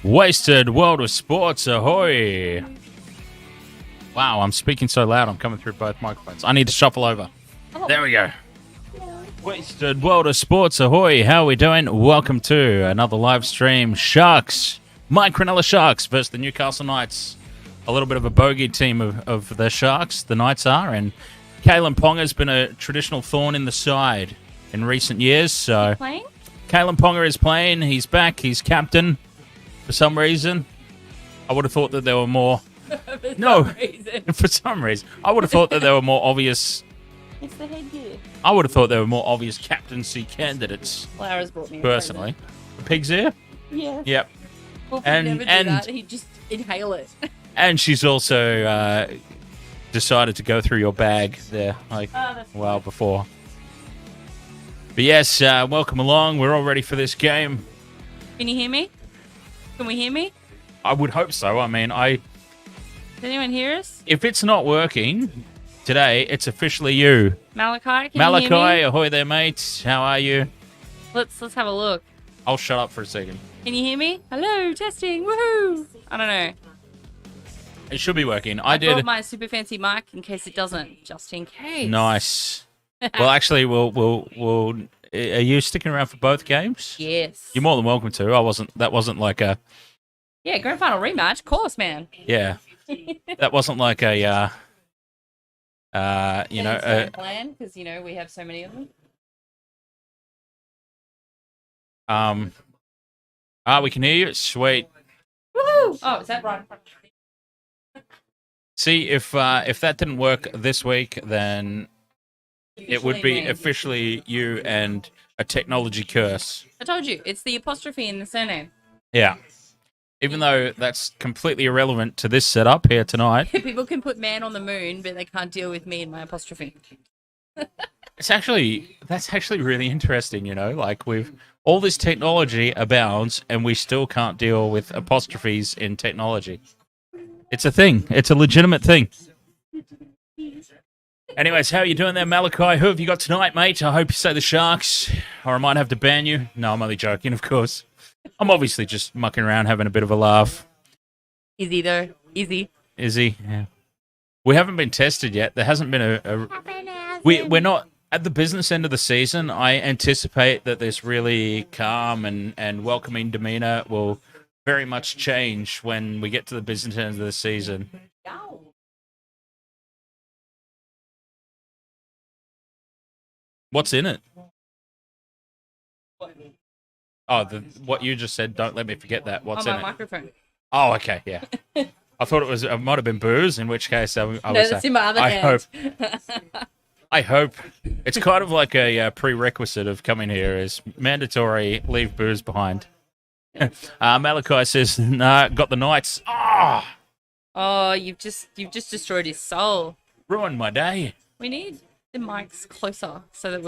Wasted World of Sports, ahoy! Wow, I'm speaking so loud, I'm coming through both microphones. I need to shuffle over. There we go. Wasted World of Sports, ahoy! How are we doing? Welcome to another live stream. Sharks, my Cronulla Sharks versus the Newcastle Knights. A little bit of a bogey team of the Sharks, the Knights are, and Kalyn Ponga has been a traditional thorn in the side in recent years. So Playing? Kalyn Ponga is playing. He's back. He's captain. For some reason, I would have thought that there were more. For some reason, I would have thought that there were more obvious. It's the headgear. I would have thought there were more obvious captaincy candidates. Lara's brought me. Personally, the pig's ear. Yeah. Yep. Well, And- never do and- that. He'd just inhale it. And she's also decided to go through your bag there, like that's a while before. But yes, welcome along. We're all ready for this game. Can you hear me? Can we hear me? I would hope so. I mean, Does anyone hear us? if it's not working today, it's officially you. Malachi, can Malachi, you hear me? ahoy there, mate. How are you? Let's have a look. I'll shut up for a second. Can you hear me? Hello, testing. Woohoo! I don't know. It should be working. I I did. brought my super fancy mic in case it doesn't, just in case. Nice. Well, actually, we'll. Are you sticking around for both games? Yes. You're more than welcome to. I wasn't. That wasn't like a. Yeah, grand final rematch. Of course, man. Yeah. That wasn't like a. You know. Plan because we have so many of them. We can hear you. Sweet. Woohoo! Oh, is that right? See, if that didn't work this week, then it would be officially you and a technology curse. I told you, it's the apostrophe in the surname. Yeah. Even though that's completely irrelevant to this setup here tonight. People can put man on the moon, but they can't deal with me and my apostrophe. That's actually really interesting, like we've all this technology abounds and we still can't deal with apostrophes in technology. It's a thing. It's a legitimate thing. Anyways, how are you doing there, Malachi? Who have you got tonight, mate? I hope you say the Sharks, or I might have to ban you. No, I'm only joking, of course. I'm obviously just mucking around, having a bit of a laugh. Easy though. Easy. Is he? Yeah. We haven't been tested yet. There hasn't been we're not at the business end of the season. I anticipate that this really calm and welcoming demeanor will very much change when we get to the business end of the season. What's in it? Oh, what you just said. Don't let me forget that. What's on in my it? microphone. Oh, okay, yeah. I thought it might have been booze. In which case, I would No, say, that's in my other hand. I hope it's kind of like a prerequisite of coming here is mandatory leave booze behind. Malachi says, "Nah, got the Knights." Oh, you've just destroyed his soul. Ruined my day. We need the mics closer so that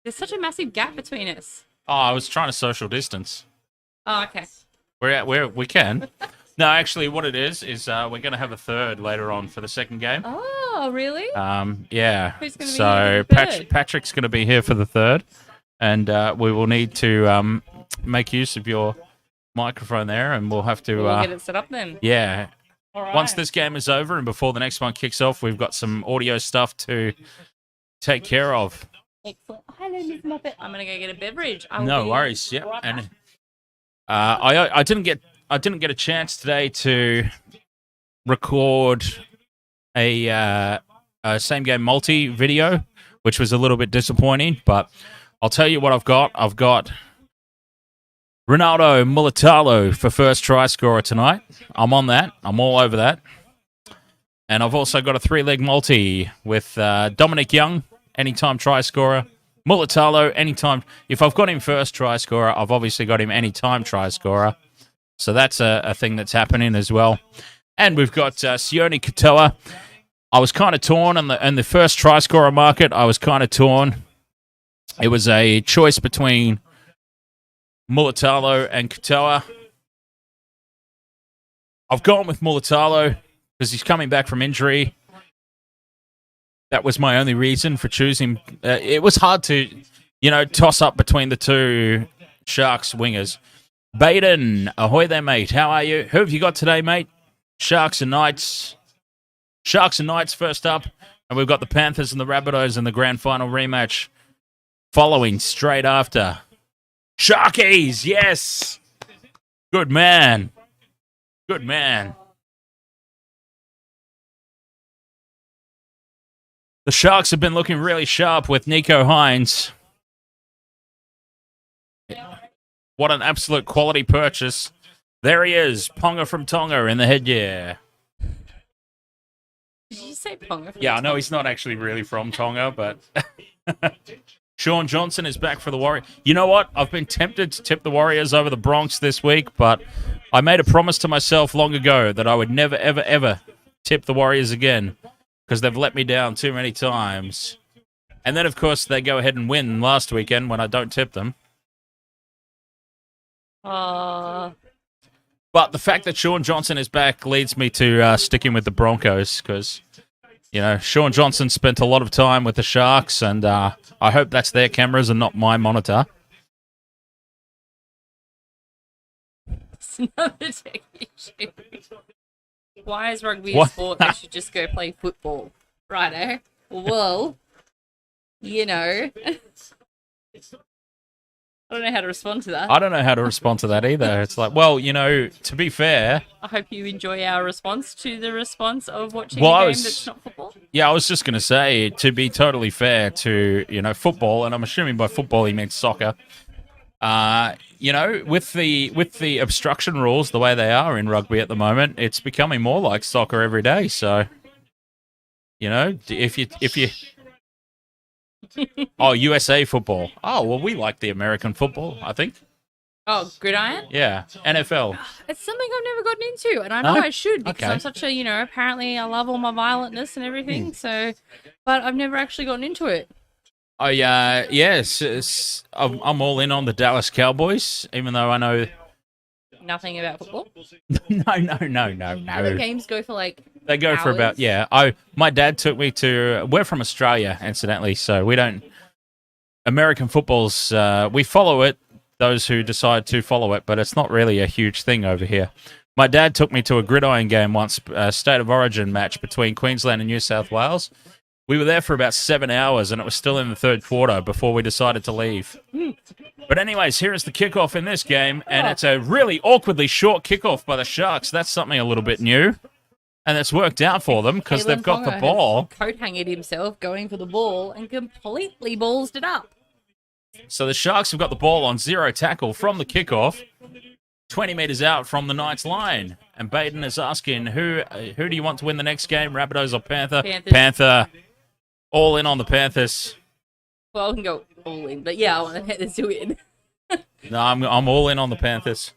there's such a massive gap between us. Oh, I was trying to social distance. Oh, okay. We can. No, actually, what it is we're going to have a third later on for the second game. Oh, really? Yeah. Who's gonna be So here for the third? Patrick's going to be here for the third, and we will need to make use of your microphone there, and we'll have to. We'll get it set up then. Yeah. All right. Once this game is over and before the next one kicks off, we've got some audio stuff to take care of. Excellent. Hello, Miss Muppet. I'm gonna go get a beverage. I will No be worries. Yep. right And back. I didn't get a chance today to record a same game multi video, which was a little bit disappointing. But I'll tell you what I've got. I've got Ronaldo Mulitalo for first try scorer tonight. I'm on that. I'm all over that. And I've also got a 3-leg multi with Dominic Young, anytime try scorer. Mulitalo, anytime. If I've got him first try scorer, I've obviously got him anytime try scorer. So that's a thing that's happening as well. And we've got Sione Katoa. I was kind of torn in the first try scorer market. I was kind of torn. It was a choice between Mulitalo and Katoa. I've gone with Mulitalo because he's coming back from injury. That was my only reason for choosing. It was hard to, toss up between the two Sharks wingers. Baden, ahoy there, mate. How are you? Who have you got today, mate? Sharks and Knights. Sharks and Knights first up. And we've got the Panthers and the Rabbitohs in the grand final rematch following straight after. Sharkies, yes! Good man. Good man. The Sharks have been looking really sharp with Nico Hines. What an absolute quality purchase. There he is, Ponga from Tonga in the headgear. Did you say Ponga? Yeah, I know he's not actually really from Tonga, but... Sean Johnson is back for the Warriors. You know what? I've been tempted to tip the Warriors over the Bronx this week, but I made a promise to myself long ago that I would never, ever, ever tip the Warriors again because they've let me down too many times. And then, of course, they go ahead and win last weekend when I don't tip them. But the fact that Sean Johnson is back leads me to sticking with the Broncos because, you know, Sean Johnson spent a lot of time with the Sharks, and I hope that's their cameras and not my monitor. It's another tech issue. Why is rugby a sport that should just go play football? Righto. Well, you know. I don't know how to respond to that. I don't know how to respond to that either. It's like, well, you know, to be fair... I hope you enjoy our response to the response of watching a game that's not football. Yeah, I was just going to say, to be totally fair to, you know, football, and I'm assuming by football he means soccer, you know, with the obstruction rules the way they are in rugby at the moment, it's becoming more like soccer every day. So, you know, if you oh, USA football. Oh, well, we like the American football, I think. Oh, gridiron? Yeah, NFL. It's something I've never gotten into, and I know I should because I'm such a, you know, apparently I love all my violentness and everything, so, but I've never actually gotten into it. Oh, yeah, yes, I'm all in on the Dallas Cowboys, even though I know... Nothing about football? No. The games go for like They go hours. for about, yeah. My dad took me to, we're from Australia, incidentally, so we don't, American football's, we follow it, those who decide to follow it, but it's not really a huge thing over here. My dad took me to a gridiron game once, a State of Origin match between Queensland and New South Wales. We were there for about 7 hours, and it was still in the third quarter before we decided to leave. But anyways, here is the kickoff in this game, and it's a really awkwardly short kickoff by the Sharks. That's something a little bit new, and it's worked out for them because they've got the ball. Coat-hanged himself, going for the ball, and completely ballsed it up. So the Sharks have got the ball on zero tackle from the kickoff, 20 metres out from the Knights line. And Baden is asking, who do you want to win the next game, Rabbitohs or Panther? Panthers. Panther. All in on the Panthers. Well, I can go all in, but yeah, I want the Panthers to win. No, I'm all in on the Panthers.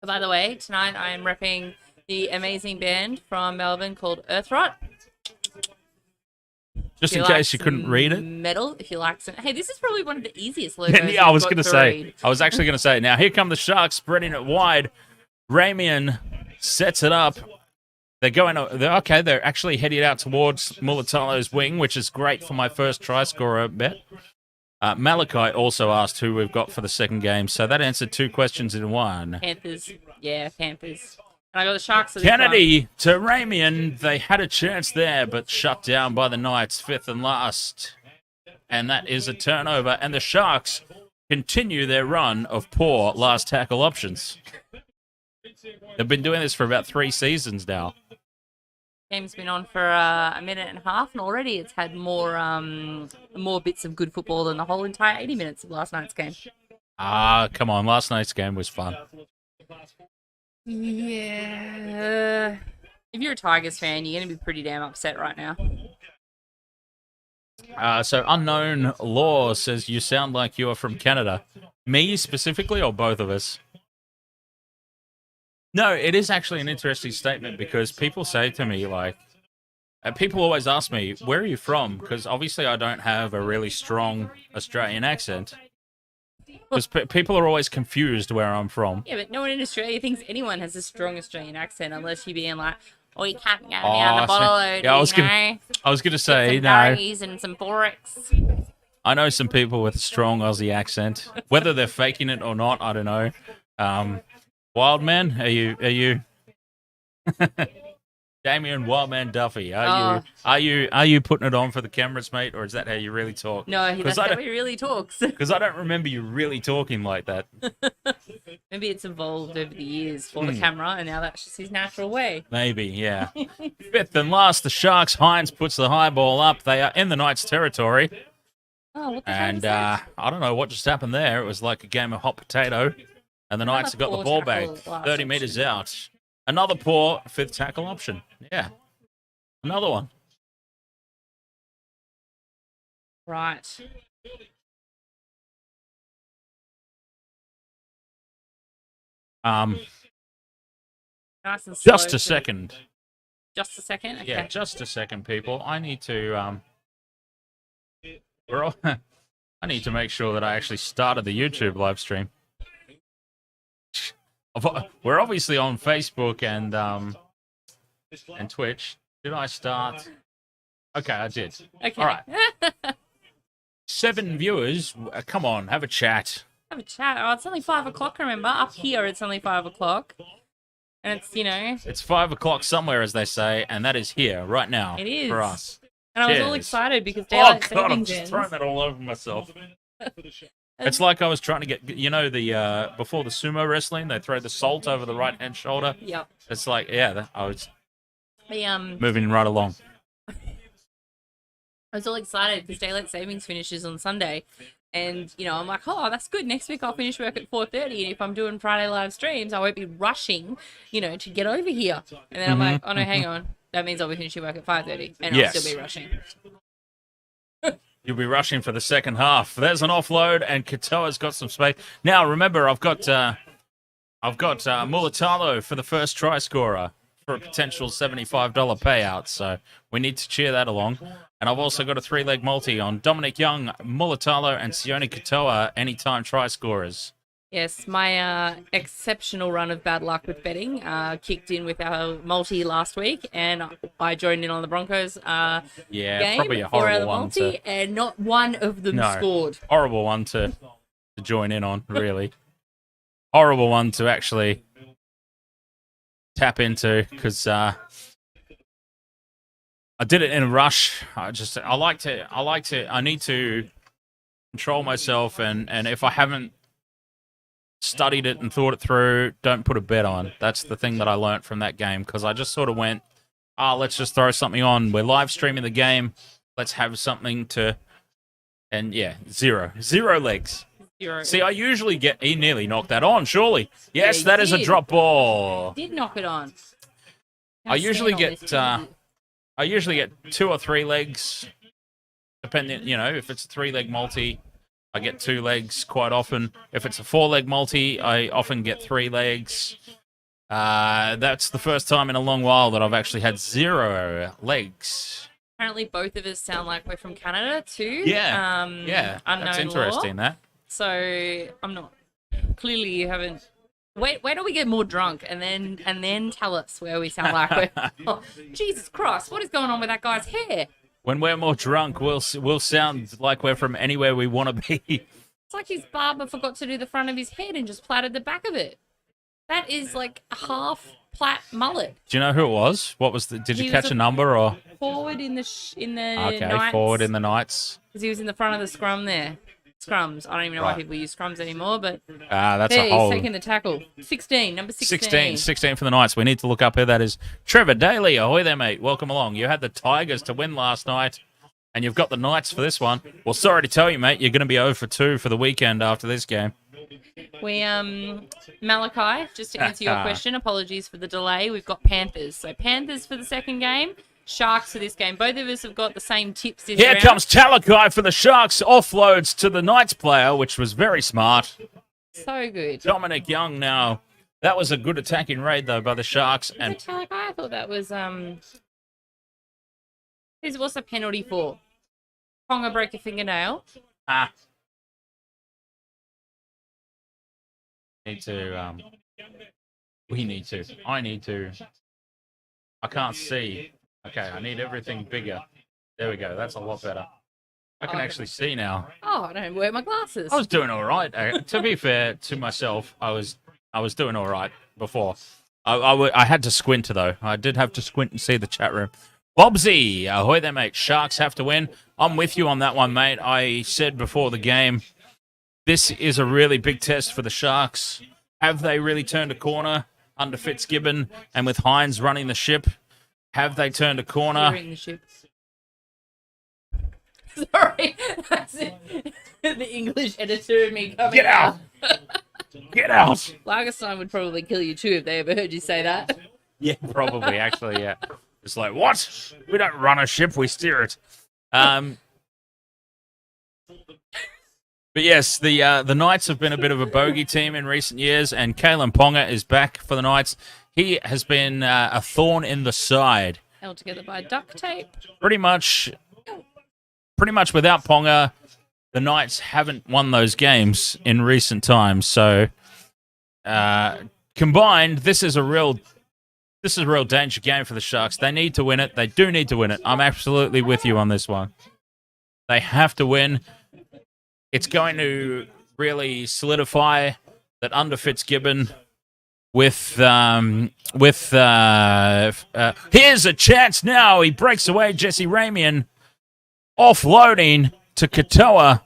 By the way, tonight I am repping the amazing band from Melbourne called Earthrot. Just in case you couldn't read it. Metal, if you like some. Hey, this is probably one of the easiest logos. Yeah, I was actually going to say, now here come the Sharks spreading it wide. Ramian sets it up. They're actually headed out towards Mulatalo's wing, which is great for my first try scorer bet. Malachi also asked who we've got for the second game, so that answered two questions in one. Panthers. Yeah, Panthers. And I got the Sharks. Kennedy to Ramian. They had a chance there, but shut down by the Knights, fifth and last. And that is a turnover, and the Sharks continue their run of poor last tackle options. They've been doing this for about 3 seasons now. Game's been on for a minute and a half, and already it's had more bits of good football than the whole entire 80 minutes of last night's game. Come on. Last night's game was fun. Yeah. If you're a Tigers fan, you're going to be pretty damn upset right now. So Unknown Law says, you sound like you are from Canada. Me specifically, or both of us? No, it is actually an interesting statement because people say to me, like, people always ask me, where are you from? Because obviously I don't have a really strong Australian accent. Because people are always confused where I'm from. Yeah, but no one in Australia thinks anyone has a strong Australian accent unless you're being like, oh, you can't go down the bottle. Yeah, I was going to say, some no. and some Forex. I know some people with a strong Aussie accent. Whether they're faking it or not, I don't know. Wildman, are you Damien Wildman Duffy? Are you putting it on for the cameras, mate, or is that how you really talk? No, that's how he really talks. Because I don't remember you really talking like that. Maybe it's evolved over the years for the camera, and now that's just his natural way. Maybe, yeah. Fifth and last, the Sharks. Hines puts the high ball up. They are in the Knights' territory. Oh, what the hell is that? I don't know what just happened there. It was like a game of hot potato, and the Knights have got the ball back 30 metres out. Another poor fifth tackle option. Yeah. Another one. Right. Nice and slow. Just a second. Just a second? Okay. Yeah, just a second, people. I need to I need to make sure that I actually started the YouTube live stream. We're obviously on Facebook and Twitch. Did I start? Okay, I did. Okay. All right. 7 viewers. Come on, have a chat. Have a chat. Oh, it's only 5 o'clock, remember? Up here, it's only 5 o'clock. And it's, It's 5 o'clock somewhere, as they say, and that is here, right now. It is. For us. And I was all excited because daylight savings I'm just throwing that all over myself. It's like I was trying to get, the before the sumo wrestling, they throw the salt over the right-hand shoulder. Yep. It's like, I was The moving right along. I was all excited because daylight savings finishes on Sunday. And, I'm like, oh, that's good. Next week I'll finish work at 4:30. And if I'm doing Friday live streams, I won't be rushing, to get over here. And then I'm like, oh, no, hang on. That means I'll be finishing work at 5:30. And I'll still be rushing. You'll be rushing for the second half. There's an offload, and Katoa's got some space. Now, remember, I've got Mulatalo for the first try scorer for a potential $75 payout. So we need to cheer that along. And I've also got a 3-leg multi on Dominic Young, Mulatalo, and Sione Katoa, anytime try scorers. Yes, my exceptional run of bad luck with betting kicked in with our multi last week, and I joined in on the Broncos game probably a for horrible our one multi, and not one of them scored. Horrible one to join in on, really. Horrible one to actually tap into, because I did it in a rush. I need to control myself, and if I haven't studied it and thought it through, don't put a bet on. That's the thing that I learnt from that game, because I just sort of went, let's just throw something on. We're live streaming the game. Let's have something to... And yeah, zero legs. Zero. See, I usually get... He nearly knocked that on, surely. Yes, Yeah, that is a drop ball. Did knock it on. I usually get 2 or 3 legs, depending, if it's a 3-leg multi, I get 2 legs quite often. If it's a 4-leg multi, I often get 3 legs. That's the first time in a long while that I've actually had 0 legs. Apparently both of us sound like we're from Canada too. Yeah, unknown that's interesting, law. that. So I'm not... Clearly you haven't... Wait do we get more drunk and then tell us where we sound like we're... Oh, Jesus Christ, what is going on with that guy's hair? When we're more drunk, we'll sound like we're from anywhere we want to be. It's like his barber forgot to do the front of his head and just plaited the back of it. That is like a half plait mullet. Do you know who it was? Did you catch a number or? Forward in the Okay, Knights. forward in the Knights. Because he was in the front of the scrum there. Scrums. I don't even know why people use scrums anymore, but that's there, a whole... he's taking the tackle. 16, number 16. 16 for the Knights. We need to look up who that is. Trevor Daly. Ahoy there, mate. Welcome along. You had the Tigers to win last night, and you've got the Knights for this one. Well, sorry to tell you, mate, you're going to be 0 for 2 for the weekend after this game. We, Malachi, just to answer your question, apologies for the delay, we've got Panthers. So Panthers for the second game, Sharks for this game. Both of us have got the same tips this round. Here comes Talakai for the Sharks. Offloads to the Knights player, which was very smart. So good. Dominic Young now. That was a good attacking raid, though, by the Sharks. And Talakai, I thought that was, what's the penalty for? Ponga broke a fingernail. We need to. I need to. I can't see. Okay, I need everything bigger. There we go. That's a lot better. I can actually see now. Oh, I don't wear my glasses. I was doing all right. To be fair to myself, I was I was doing all right before. I had to squint, though. I did have to squint and see the chat room. Bobsy, ahoy there, mate. Sharks have to win. I'm with you on that one, mate. I said before the game, this is a really big test for the Sharks. Have they really turned a corner under Fitzgibbon and with Hines running the ship? Have they turned a corner? The ship. Sorry, that's it. The English editor of me coming Get out! Get out! Lagerstein would probably kill you too if they ever heard you say that. Yeah, probably, actually, yeah. It's like, what? We don't run a ship, we steer it. But yes, the Knights have been a bit of a bogey team in recent years, and Kalyn Ponga is back for the Knights. He has been a thorn in the side. Held together by duct tape. Pretty much without Ponga, the Knights haven't won those games in recent times. So combined, this is a real danger game for the Sharks. They need to win it. They do need to win it. I'm absolutely with you on this one. They have to win. It's going to really solidify that under Fitzgibbon with here's a chance now. He breaks away. Jesse Ramian offloading to Katoa.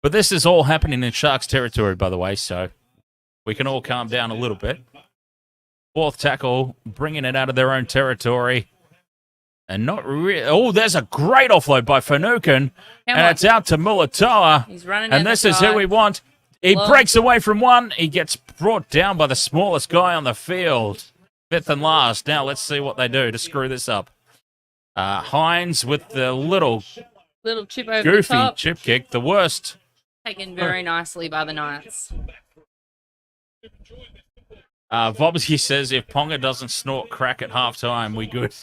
But this is all happening in Sharks territory, by the way, so we can all calm down a little bit. Fourth tackle, bringing it out of their own territory. And not really. Oh, there's a great offload by Finucane. And it's out to Mulatoa. He's running and this is who we want. He breaks away from one. He gets brought down by the smallest guy on the field. Fifth and last. Now let's see what they do to screw this up. Hines with the little chip over goofy the top. chip kick. The worst. Taken very nicely by the Knights. Vobsy says if Ponga doesn't snort crack at halftime, we good.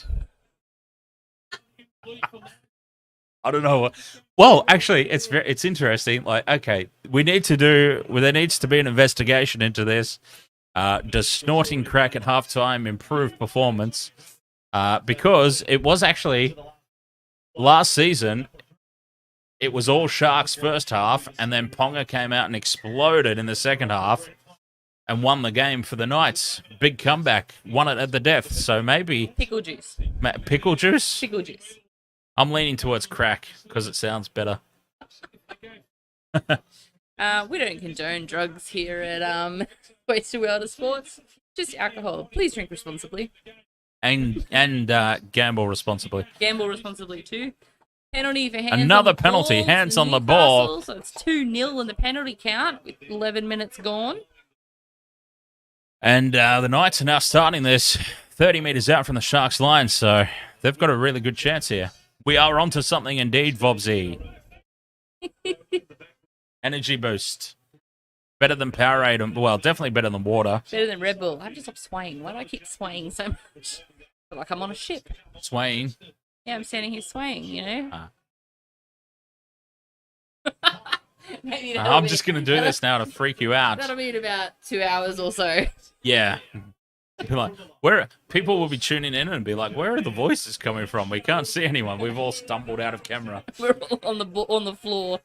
I don't know. Well, actually, it's interesting. Like, okay, there needs to be an investigation into this. Does snorting crack at halftime improve performance? Because it was actually last season. It was all Sharks first half, and then Ponga came out and exploded in the second half and won the game for the Knights. Big comeback. Won it at the death. So maybe... Pickle juice. Pickle juice? Pickle juice. I'm leaning towards crack because it sounds better. We don't condone drugs here at Wasted World of Sports. Just alcohol. Please drink responsibly. And gamble responsibly. Gamble responsibly too. Penalty for hands Another on the penalty. balls Hands in on the ball. Newcastle, so it's 2-0 in the penalty count with 11 minutes gone. And the Knights are now starting this 30 metres out from the Sharks line, so they've got a really good chance here. We are onto something indeed, Vobsy. Energy boost. Better than Powerade. Well, definitely better than water. Better than Red Bull. I have to stop swaying. Why do I keep swaying so much? I feel like I'm on a ship. Swaying. Yeah, I'm standing here swaying, you know? I'm just going to do this now to freak you out. That'll be in about 2 hours or so. Yeah. Like, people will be tuning in and be like, where are the voices coming from? We can't see anyone. We've all stumbled out of camera. We're all on the floor.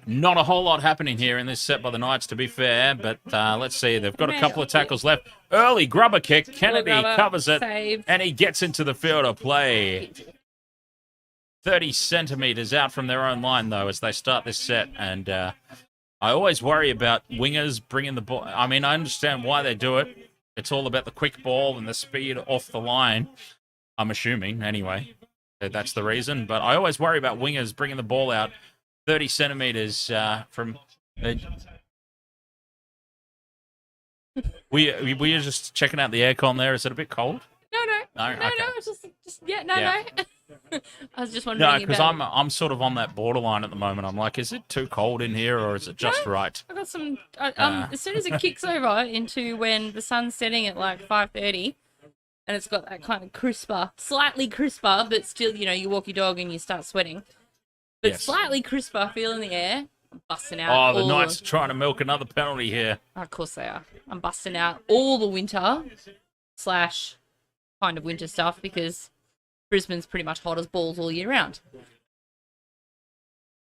Not a whole lot happening here in this set by the Knights, to be fair, but let's see. They've got a couple of tackles left. Early grubber kick. Kennedy covers it, and he gets into the field of play. 30 centimetres out from their own line, though, as they start this set. And I always worry about wingers bringing the ball. I mean, I understand why they do it. It's all about the quick ball and the speed off the line. I'm assuming, anyway, that's the reason. But I always worry about wingers bringing the ball out 30 centimetres from... Were you just checking out the aircon there? Is it a bit cold? No. Okay. It's just no. I was just wondering. No, because I'm sort of on that borderline at the moment. I'm like, is it too cold in here, or is it just right? I got some. As soon as it kicks over into when the sun's setting at like 5:30, and it's got that kind of slightly crisper, but still, you walk your dog and you start sweating. But yes. Slightly crisper feel in the air. I'm busting out. Oh, the Knights are trying to milk another penalty here. Of course they are. I'm busting out all the winter / kind of winter stuff because Brisbane's pretty much hot as balls all year round.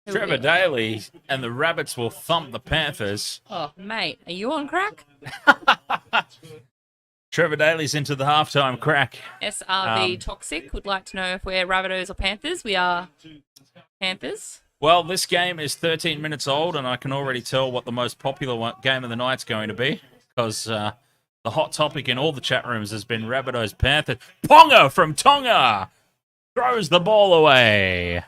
Trevor Daley and the Rabbits will thump the Panthers. Oh, mate, are you on crack? Trevor Daley's into the halftime crack. SRV Toxic would like to know if we're Rabbitohs or Panthers. We are Panthers. Well, this game is 13 minutes old, and I can already tell what the most popular game of the night's going to be, because the hot topic in all the chat rooms has been Rabbitohs Panthers. Ponga from Tonga throws the ball away.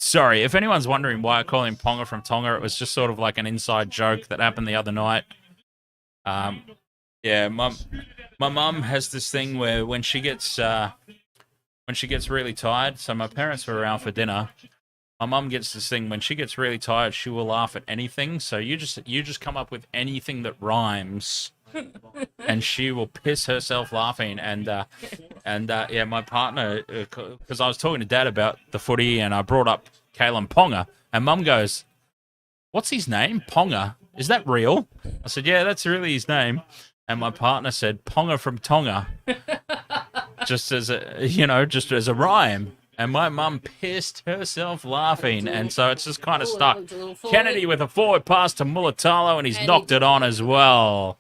Sorry, if anyone's wondering why I call him Ponga from Tonga, it was just sort of like an inside joke that happened the other night. Yeah, my mum has this thing where when she gets really tired, so my parents were around for dinner. My mum gets this thing when she gets really tired, she will laugh at anything. So you just come up with anything that rhymes, and she will piss herself laughing. And yeah, my partner, because I was talking to Dad about the footy, and I brought up Kalyn Ponga, and Mum goes, "What's his name? Ponga? Is that real?" I said, "Yeah, that's really his name." And my partner said, "Ponga from Tonga," just as a rhyme. And my mum pissed herself laughing, and so it's just kind of stuck. Kennedy with a forward pass to Mulatalo, and he's knocked it on as well.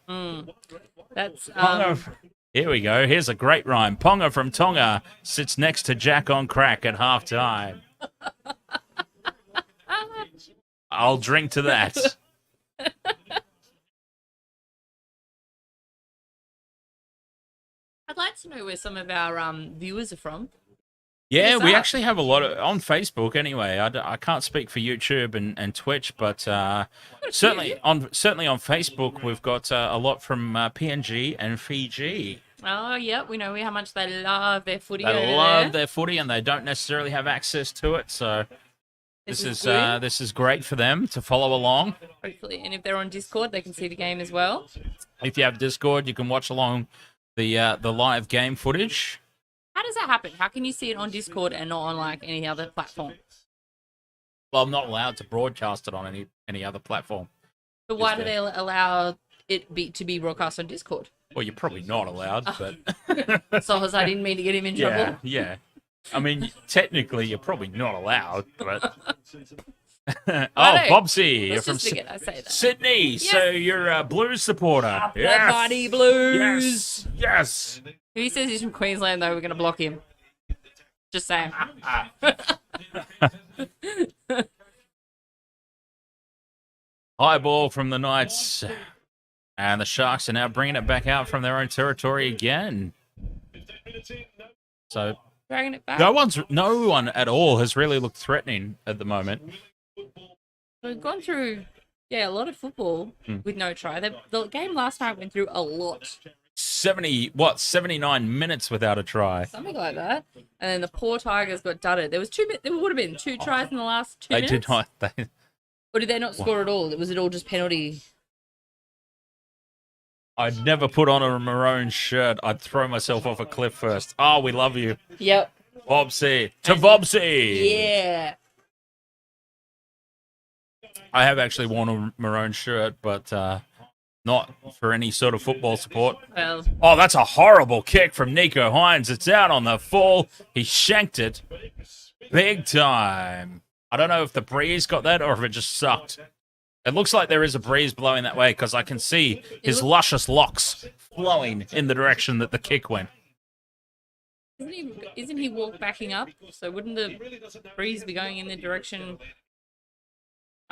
That's Here we go. Here's a great rhyme. Ponga from Tonga sits next to Jack on crack at halftime. I'll drink to that. I'd like to know where some of our viewers are from. Yeah, we actually have a lot on Facebook anyway. I can't speak for YouTube and Twitch, but certainly on Facebook we've got a lot from PNG and Fiji. Oh, yeah, we know how much they love their footy. They love their footy, and they don't necessarily have access to it, so this is great for them to follow along. Hopefully, and if they're on Discord, they can see the game as well. If you have Discord, you can watch along the live game footage. How does that happen? How can you see it on Discord and not on like any other platform? Well, I'm not allowed to broadcast it on any other platform. But why do they allow it to be broadcast on Discord? Well, you're probably not allowed, but... So I didn't mean to get him in trouble. Yeah. I mean, technically, you're probably not allowed, but... Bobsy, you're from Sydney, yes. So you're a Blues supporter. Yes. Mighty Blues. Yes. If he says he's from Queensland, though, we're going to block him. Just saying. High ball from the Knights. And the Sharks are now bringing it back out from their own territory again. So, dragging it back. No one at all has really looked threatening at the moment. We've gone through, a lot of football with no try. The game last night went through a lot. 79 minutes without a try. Something like that. And then the poor Tigers got dudded. There would have been 2 tries in the last 2 minutes. They did not. Or did they not score at all? Was it all just penalty? I'd never put on a maroon shirt. I'd throw myself off a cliff first. Oh, we love you. Yep. Bobsy. To Bobsy. Yeah. I have actually worn a maroon shirt, but not for any sort of football support. Well. Oh, that's a horrible kick from Nico Hines. It's out on the full. He shanked it big time. I don't know if the breeze got that or if it just sucked. It looks like there is a breeze blowing that way because I can see his luscious locks flowing in the direction that the kick went. Isn't he backing up? So wouldn't the breeze be going in the direction?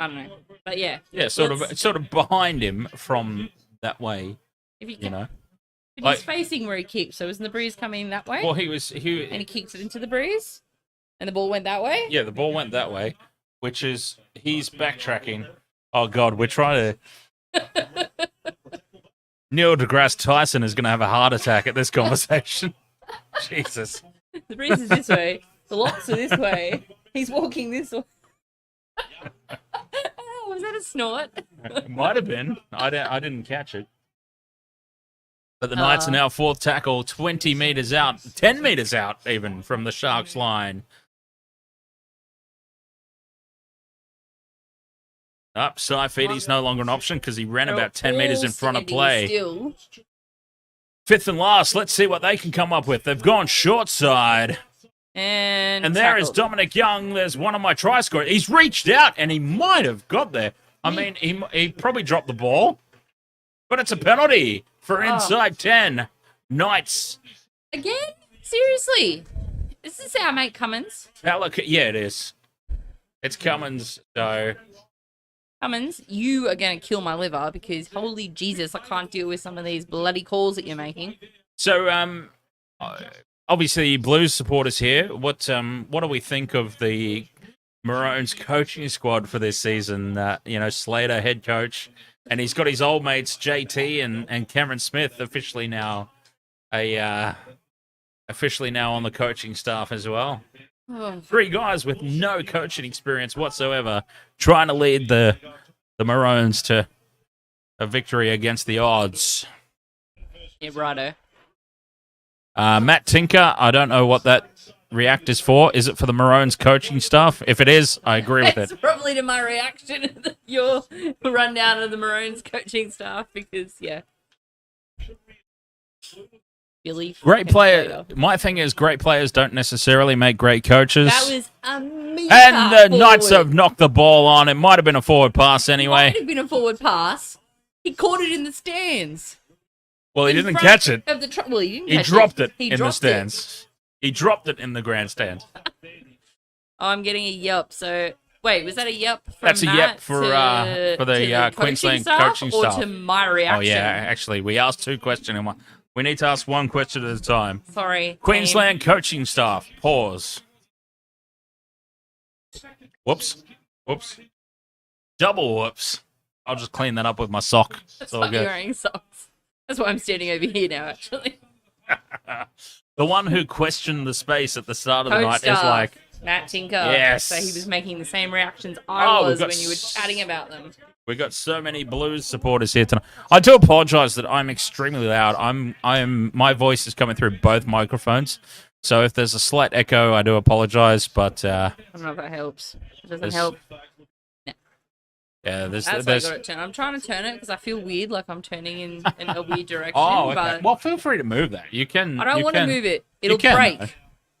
I don't know, but yeah. Yeah, sort of behind him from that way. If know. But he's facing where he kicked, so isn't the breeze coming that way? Well, and he kicked it into the breeze, and the ball went that way. Yeah, the ball went that way, which is he's backtracking. Oh God, we're trying to. Neil deGrasse Tyson is going to have a heart attack at this conversation. Jesus. The breeze is this way. The locks are this way. He's walking this way. Was that a snort? It might have been. I didn't catch it. But the Knights are now fourth tackle, 20 metres out, 10 metres out even from the Sharks line. Saifiti's no longer an option because he ran about 10 metres in front of play. Still. Fifth and last, let's see what they can come up with. They've gone short side. And there is tackled. Dominic Young. There's one of my try scorers. He's reached out, and he might have got there. I mean, he probably dropped the ball. But it's a penalty for inside 10. Knights. Again? Seriously? Is this our mate Cummins? Yeah, it is. It's Cummins, so... Cummins, you are going to kill my liver because, holy Jesus, I can't deal with some of these bloody calls that you're making. So, obviously, Blues supporters here. What do we think of the Maroons coaching squad for this season? Slater, head coach, and he's got his old mates JT and Cameron Smith officially now on the coaching staff as well. Oh. 3 guys with no coaching experience whatsoever trying to lead the Maroons to a victory against the odds. Yeah, righto. Matt Tinker, I don't know what that react is for. Is it for the Maroons coaching staff? If it is, I agree with it. It's probably to my reaction, your rundown of the Maroons coaching staff, because, yeah. Billy. Great player. My thing is, great players don't necessarily make great coaches. That was a meter And the forward. Knights have knocked the ball on. It might have been a forward pass anyway. It might have been a forward pass. He caught it in the stands. Well, he In didn't front catch it. Of the well, he didn't He catch dropped it He in the dropped stands. He dropped it in the grandstand. I'm getting a yelp. So wait, was that a yelp from That's a Matt yep for to the Queensland coaching or staff. to my reaction? Oh yeah, actually, we asked 2 questions in one. We need to ask 1 question at a time. Sorry. Queensland coaching staff. Pause. Whoops. Double whoops. I'll just clean that up with my sock. That's all why you're good. wearing socks. That's why I'm standing over here now, actually. The one who questioned the space at the start of the Coach night staff, is like, Matt Tinker. Yes. So he was making the same reactions Oh, I we've was got when you were chatting about them. we got so many Blues supporters here tonight. I do apologise that I'm extremely loud. My voice is coming through both microphones. So if there's a slight echo, I do apologise, but I don't know if that helps. It doesn't help. yeah, That's why I got it turned. I'm trying to turn it because I feel weird, like I'm turning in a weird direction. Oh, okay. But Well, feel free to move that. You can. I don't want to move it. You It'll can, break. though.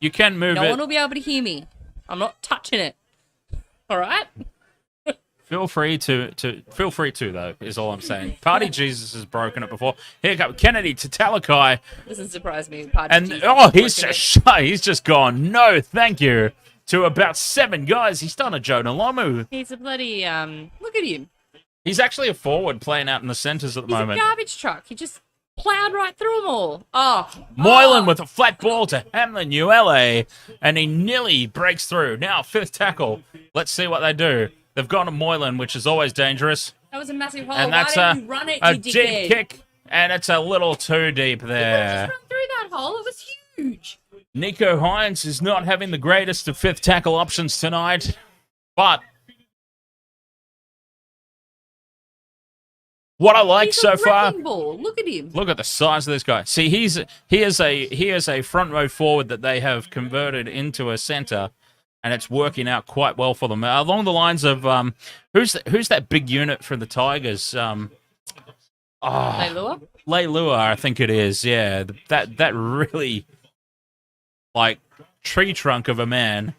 You can move No it. one will be able to hear me. I'm not touching it. All right? Feel free to though, is all I'm saying. Party Jesus has broken it before. Here comes Kennedy to Talakai. Doesn't surprise me. Party And Jesus he's just gone, no, thank you, to about 7 guys. He's done a Jonah Lomu. He's a bloody look at him. He's actually a forward playing out in the centres at the He's moment. a garbage truck. He just plowed right through them all. Moylan with a flat ball to Hamlin ULA, and he nearly breaks through. Now 5th tackle. Let's see what they do. They've gone to Moylan, which is always dangerous. That was a massive hole. And that's Why didn't you run it, a you deep dickhead? kick, and it's a little too deep Just there. run through that hole. It was huge. Nico Hines is not having the greatest of 5th tackle options tonight, but what I like He's so a far. wrecking ball. Look at him. Look at the size of this guy. See, he is a front row forward that they have converted into a centre, and it's working out quite well for them. Along the lines of who's that big unit for the Tigers? Leilua, I think it is. Yeah, that really like tree trunk of a man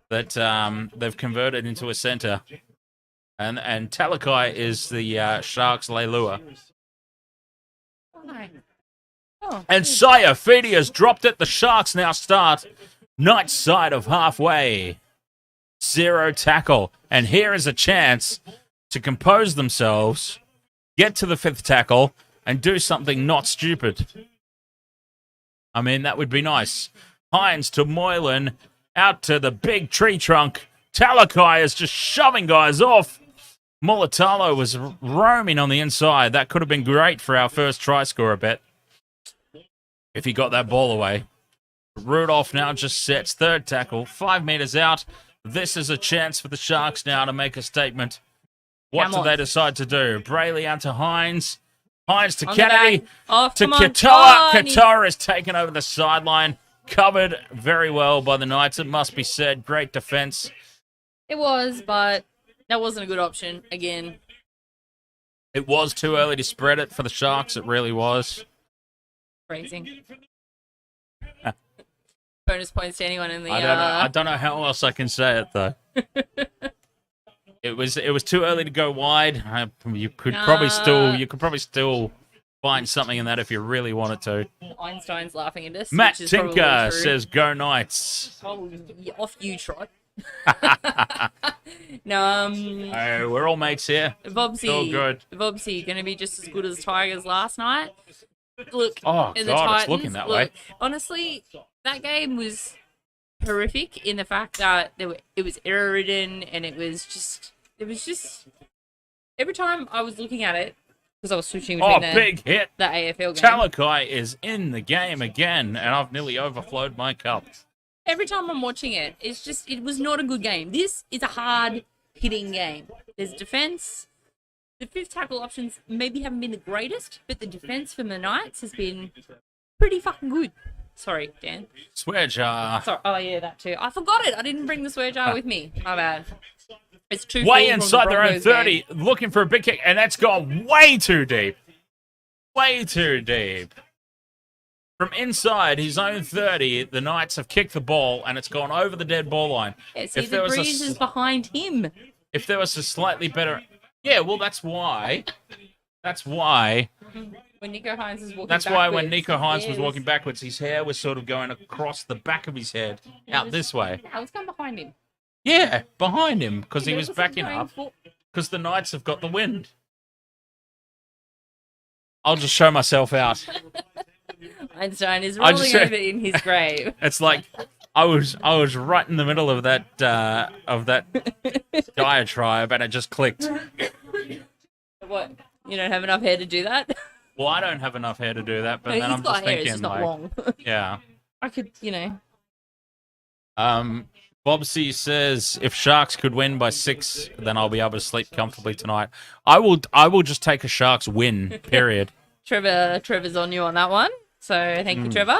that they've converted into a centre. And Talakai is the Sharks' Leilua. And Siosifa has dropped it. The Sharks now start Knights side of halfway. 0 tackle. And here is a chance to compose themselves, get to the 5th tackle, and do something not stupid. I mean, that would be nice. Hines to Moylan, out to the big tree trunk. Talakai is just shoving guys off. Mulatalo was roaming on the inside. That could have been great for our first try scorer bet if he got that ball away. Rudolph now just sets 3rd tackle, 5 metres out. This is a chance for the Sharks now to make a statement. What do they decide to do? Brayley out to Hines. Hines to Kennedy. To Katoa. Katoa is taken over the sideline. Covered very well by the Knights, it must be said. Great defence. It was, but that wasn't a good option again. It was too early to spread it for the Sharks. It really was. Phrasing. Bonus points to anyone in the. I don't know how else I can say it though. It was too early to go wide. You could probably still find something in that if you really wanted to. Einstein's laughing at us. Matt which is Tinker says, "Go Knights." Oh, off you, Trot. No, we're all mates here. Bobsy, all good. Bobsy, going to be just as good as Tigers last night. Look, Oh the God, Titans, it's looking that way. Honestly, that game was horrific in the fact that it was error ridden, and it was just every time I was looking at it, because I was switching between big hit. the AFL game. Talakai is in the game again, and I've nearly overflowed my cup. Every time I'm watching it, it was not a good game. This is a hard hitting game. There's defense. The fifth tackle options maybe haven't been the greatest, but the defense from the Knights has been pretty fucking good. Sorry, Dan. Swear jar. Sorry. Oh yeah, that too. I forgot it. I didn't bring the swear jar with me. My bad. It's too way inside their own 30, looking for a big kick, and that's gone way too deep. Way too deep. From inside his own 30, the Knights have kicked the ball, and it's gone over the dead ball line. Yeah, see, the breeze is behind him. If there was a slightly better... Yeah, well, that's why... When Nico Hines is walking That's backwards, why when Nico Hines was walking backwards, his hair was sort of going across the back of his head, out this way. I was going behind him. Yeah, behind him, because he was backing up, because the Knights have got the wind. I'll just show myself out. Einstein is rolling over in his grave. It's like I was right in the middle of that diatribe, and it just clicked. What? You don't have enough hair to do that? Well, I don't have enough hair to do that, but no, then I'm just thinking, it's just not long. Yeah. I could, Bobsy says if Sharks could win by 6, then I'll be able to sleep comfortably tonight. I will just take a Sharks win. Period. Trevor's on you on that one. So thank you, Trevor.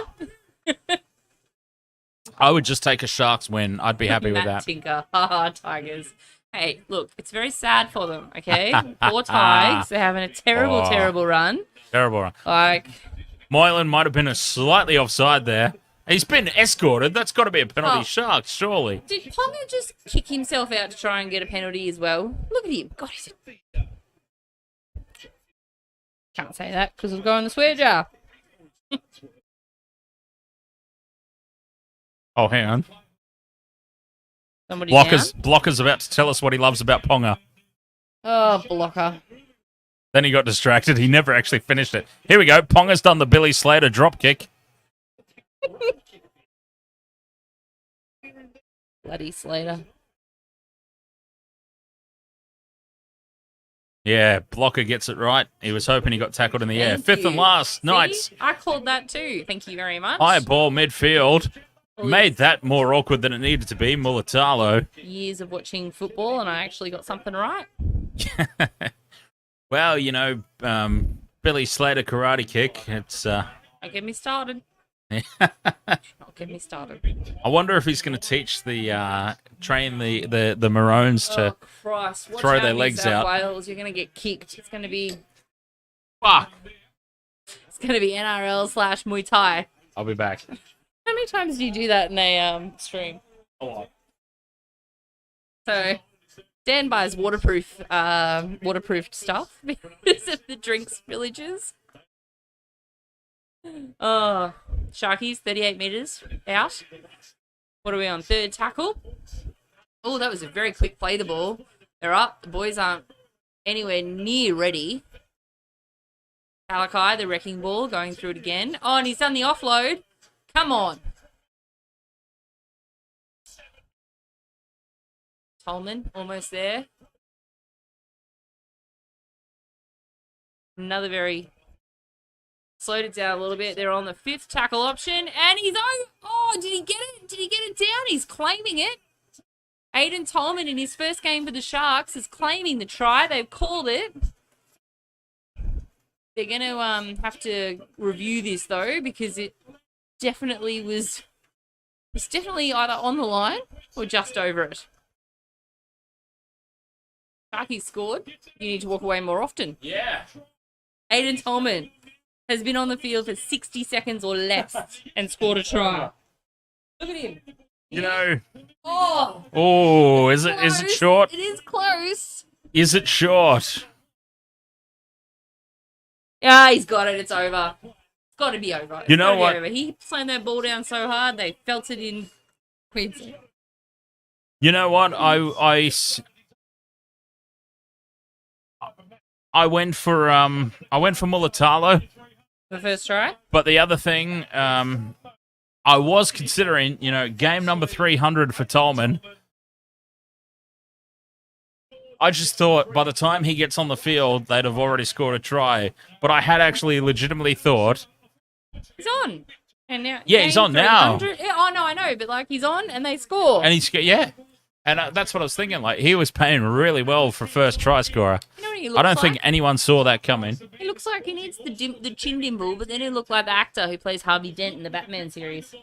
I would just take a Sharks win. I'd be happy with that. Tinker. Haha, Tigers. Hey, look, it's very sad for them, okay? Poor Tigers. They're having a terrible run. Terrible run. Like, Moylan might have been a slightly offside there. He's been escorted. That's got to be a penalty. Sharks, surely. Did Ponga just kick himself out to try and get a penalty as well? Look at him. God, he's... Can't say that because we'll go in the swear jar. Oh, hang on. Somebody Blocker's about to tell us what he loves about Ponga. Oh, Blocker. Then he got distracted. He never actually finished it. Here we go. Ponga's done the Billy Slater drop kick. Bloody Slater. Yeah, Blocker gets it right. He was hoping he got tackled in the air. Fifth and last, Knights. I called that too. Thank you very much. High ball midfield. Made that more awkward than it needed to be. Mulatalo. Years of watching football, and I actually got something right. Well, Billy Slater karate kick. It's Don't get me started. Don't get me started. I wonder if he's going to teach train the Maroons to throw their legs out. Wales, you're going to get kicked. It's going to be... Fuck. It's going to be NRL / Muay Thai. I'll be back. How many times do you do that in a stream? A lot. So, Dan buys waterproofed stuff because of the drinks villages. Oh, Sharkies, 38 metres out. What are we on? Third tackle. Oh, that was a very quick play, the ball. They're up. The boys aren't anywhere near ready. Talakai, the wrecking ball, going through it again. Oh, and he's done the offload. Come on. Tolman, almost there. Another very... Slowed it down a little bit. They're on the 5th tackle option. And he's... Oh, did he get it? Did he get it down? He's claiming it. Aiden Tolman in his first game for the Sharks is claiming the try. They've called it. They're going to have to review this, though, because it definitely was... It's definitely either on the line or just over it. Sharkies scored. You need to walk away more often. Yeah. Aiden Tolman has been on the field for 60 seconds or less and scored a try. Look at him. You know. Oh, Is it short? It is close. Is it short? Yeah, he's got it. It's over. It's got to be over. You know what? Over. He slammed that ball down so hard they felt it in Queensland. You know what? I went for Mulatalo. The first try. But the other thing, I was considering, game number 300 for Tolman. I just thought by the time he gets on the field, they'd have already scored a try. But I had actually legitimately thought... He's on. And now, yeah, he's on now. Yeah, oh, no, I know. But, he's on and they score. And yeah. And that's what I was thinking. He was paying really well for first try scorer. You know what he looks I don't think anyone saw that coming. He looks like he needs the chin dimple, but then he looked like the actor who plays Harvey Dent in the Batman series.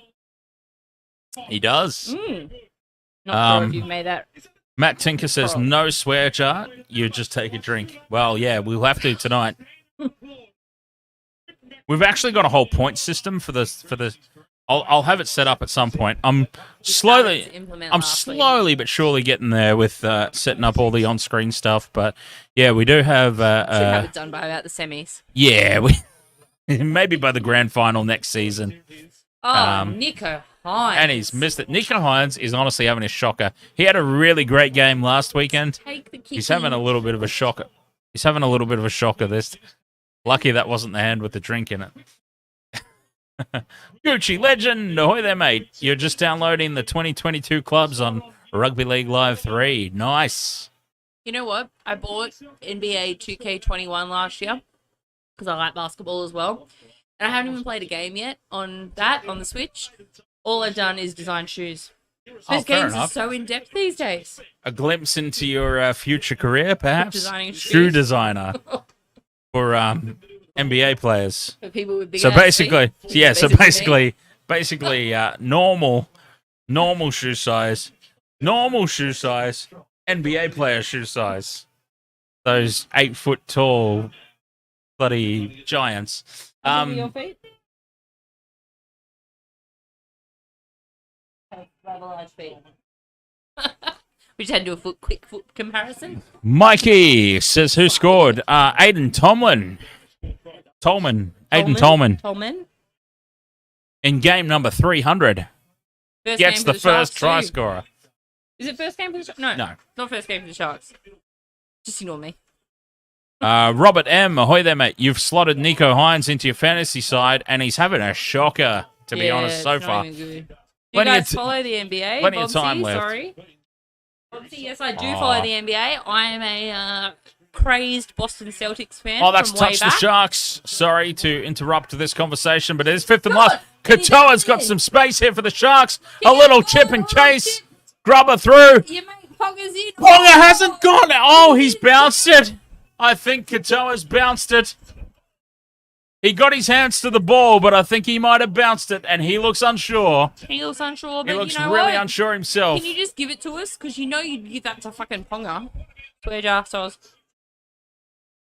He does. Not sure if you've made that... Matt Tinker says, no swear jar, you just take a drink. Well, yeah, we'll have to tonight. We've actually got a whole point system for this. I'll have it set up at some point. I'm slowly but surely getting there with setting up all the on-screen stuff. But yeah, we do have... should have it done by about the semis. Yeah, maybe by the grand final next season. Oh, Nico Hines. And he's missed it. Nico Hines is honestly having a shocker. He had a really great game last weekend. He's having a little bit of a shocker. This. Lucky that wasn't the hand with the drink in it. Gucci legend, ahoy there, mate. You're just downloading the 2022 clubs on Rugby League Live 3. Nice. You know what? I bought NBA 2K21 last year because I like basketball as well. And I haven't even played a game yet on the Switch. All I've done is design shoes. Those games are so in-depth these days. A glimpse into your future career, perhaps? Designing shoe designer for NBA players. For people with big basically, normal shoe size, NBA player shoe size. Those 8 foot tall bloody giants. Your feet? Rather large feet. We just had to do a quick foot comparison. Mikey says, who scored? Aiden Tolman. Aiden Tolman. In game number 300. Gets the first try scorer. Is it first game for the Sharks? No. Not first game for the Sharks. Just ignore me. Robert M. Ahoy there, mate. You've slotted Nico Hines into your fantasy side, and he's having a shocker, to be honest, so far. You guys follow the NBA? Plenty of time left. Sorry. Yes, I do follow the NBA. I am a crazed Boston Celtics fan. Oh, that's touched the Sharks. Sorry to interrupt this conversation, but it is fifth and last. Katoa's got some space here for the Sharks. A little chip and chase. Grubber through. Ponga's in. Ponga hasn't got it. Oh, he's bounced it. I think Katoa's bounced it. He got his hands to the ball, but I think he might have bounced it, and he looks unsure. But he looks you know really what? unsure himself. Can you just give it to us? Because you know you'd give that to fucking Ponga. Swear jar, so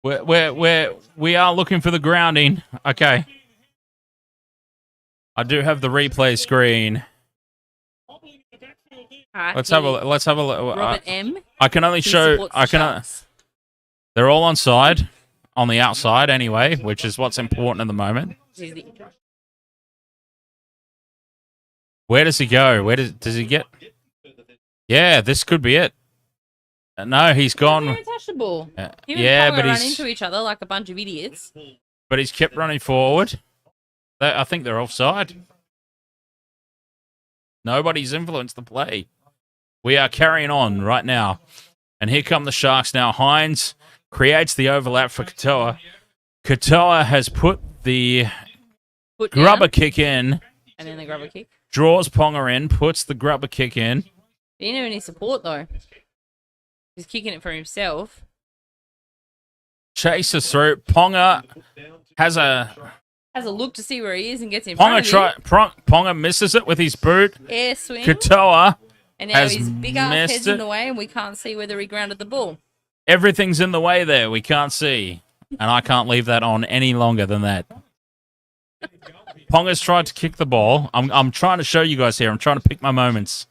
we are looking for the grounding. Okay. I do have the replay screen. Right, let's have a look. Robert M. I can only show. They're all on side. On the outside, anyway, which is what's important at the moment. Where does he go? Does he get? Yeah, this could be it. No, he's gone. They're untouchable. Yeah, but run into each other like a bunch of idiots. But he's kept running forward. I think they're offside. Nobody's influenced the play. We are carrying on right now, and here come the Sharks now. Hines creates the overlap for Katoa. Katoa has put the grubber kick in. And then the grubber kick. Draws Ponga in, puts the grubber kick in. He didn't have any support, though. He's kicking it for himself. Chases through. Ponga has a look to see where he is and gets in front of him. Ponga misses it with his boot. Air swing. Katoa and now his big ass head's in the way, and we can't see whether he grounded the ball. Everything's in the way there. We can't see. And I can't leave that on any longer than that. Ponga's tried to kick the ball. I'm trying to show you guys here. I'm trying to pick my moments.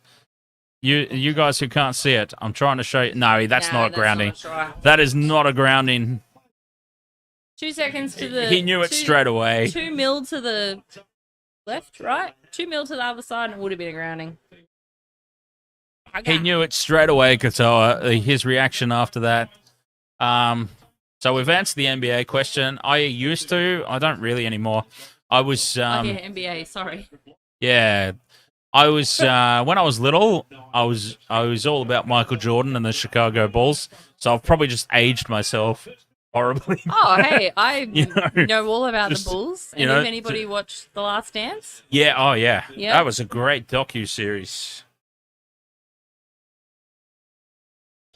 You guys who can't see it, I'm trying to show you. No, that's not a grounding. Not a try. That is not a grounding. 2 seconds to the... He knew it straight away. 2 mil to the left, right? 2 mil to the other side, and it would have been a grounding. He knew it straight away, Katoa. His reaction after that. So we've answered the NBA question. I used to. I don't really anymore. I was... yeah, NBA, sorry. Yeah. I was when I was little, I was all about Michael Jordan and the Chicago Bulls. So I've probably just aged myself horribly. Oh, hey, I know all about the Bulls. And if anybody watched The Last Dance? Yeah, oh yeah. Yeah. That was a great docu-series.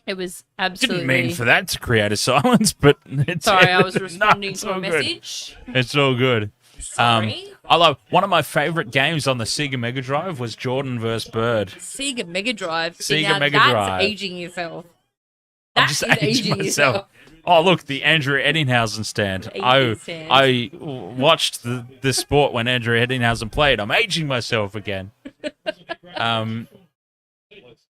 It was absolutely... Didn't mean for that to create a silence, but... Sorry, I was responding to a message. It's all good. Sorry. I love one of my favorite games on the Sega Mega Drive was Jordan vs. Bird. Sega Mega Drive. Sega Mega that's Drive. Aging yourself. I'm just aging myself. Oh, look, the Andrew Eddinghausen stand. I watched the sport when Andrew Eddinghausen played. I'm aging myself again.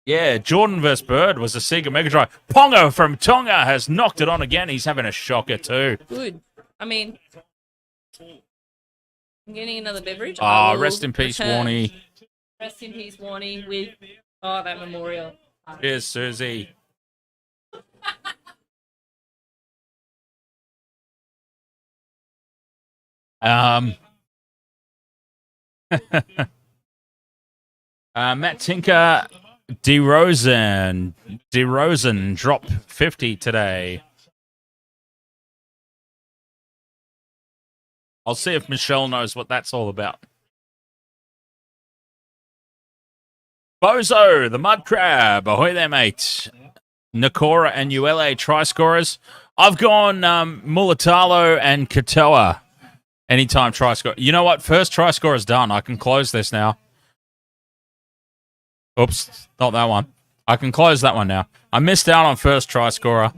Yeah, Jordan vs. Bird was a Sega Mega Drive. Ponga from Tonga has knocked it on again. He's having a shocker too. Good. I mean, I'm getting another beverage. Oh, rest in peace, Warnie. Rest in peace, Warnie, with that memorial. Cheers, Susie. Matt Tinker, DeRozan dropped 50 today. I'll see if Michelle knows what that's all about. Bozo, the mud crab. Ahoy there, mate. Nakora and ULA try scorers. I've gone Mulatalo and Katoa. Anytime try score. You know what? First try score is done. I can close this now. Oops, not that one. I can close that one now. I missed out on first try scorer.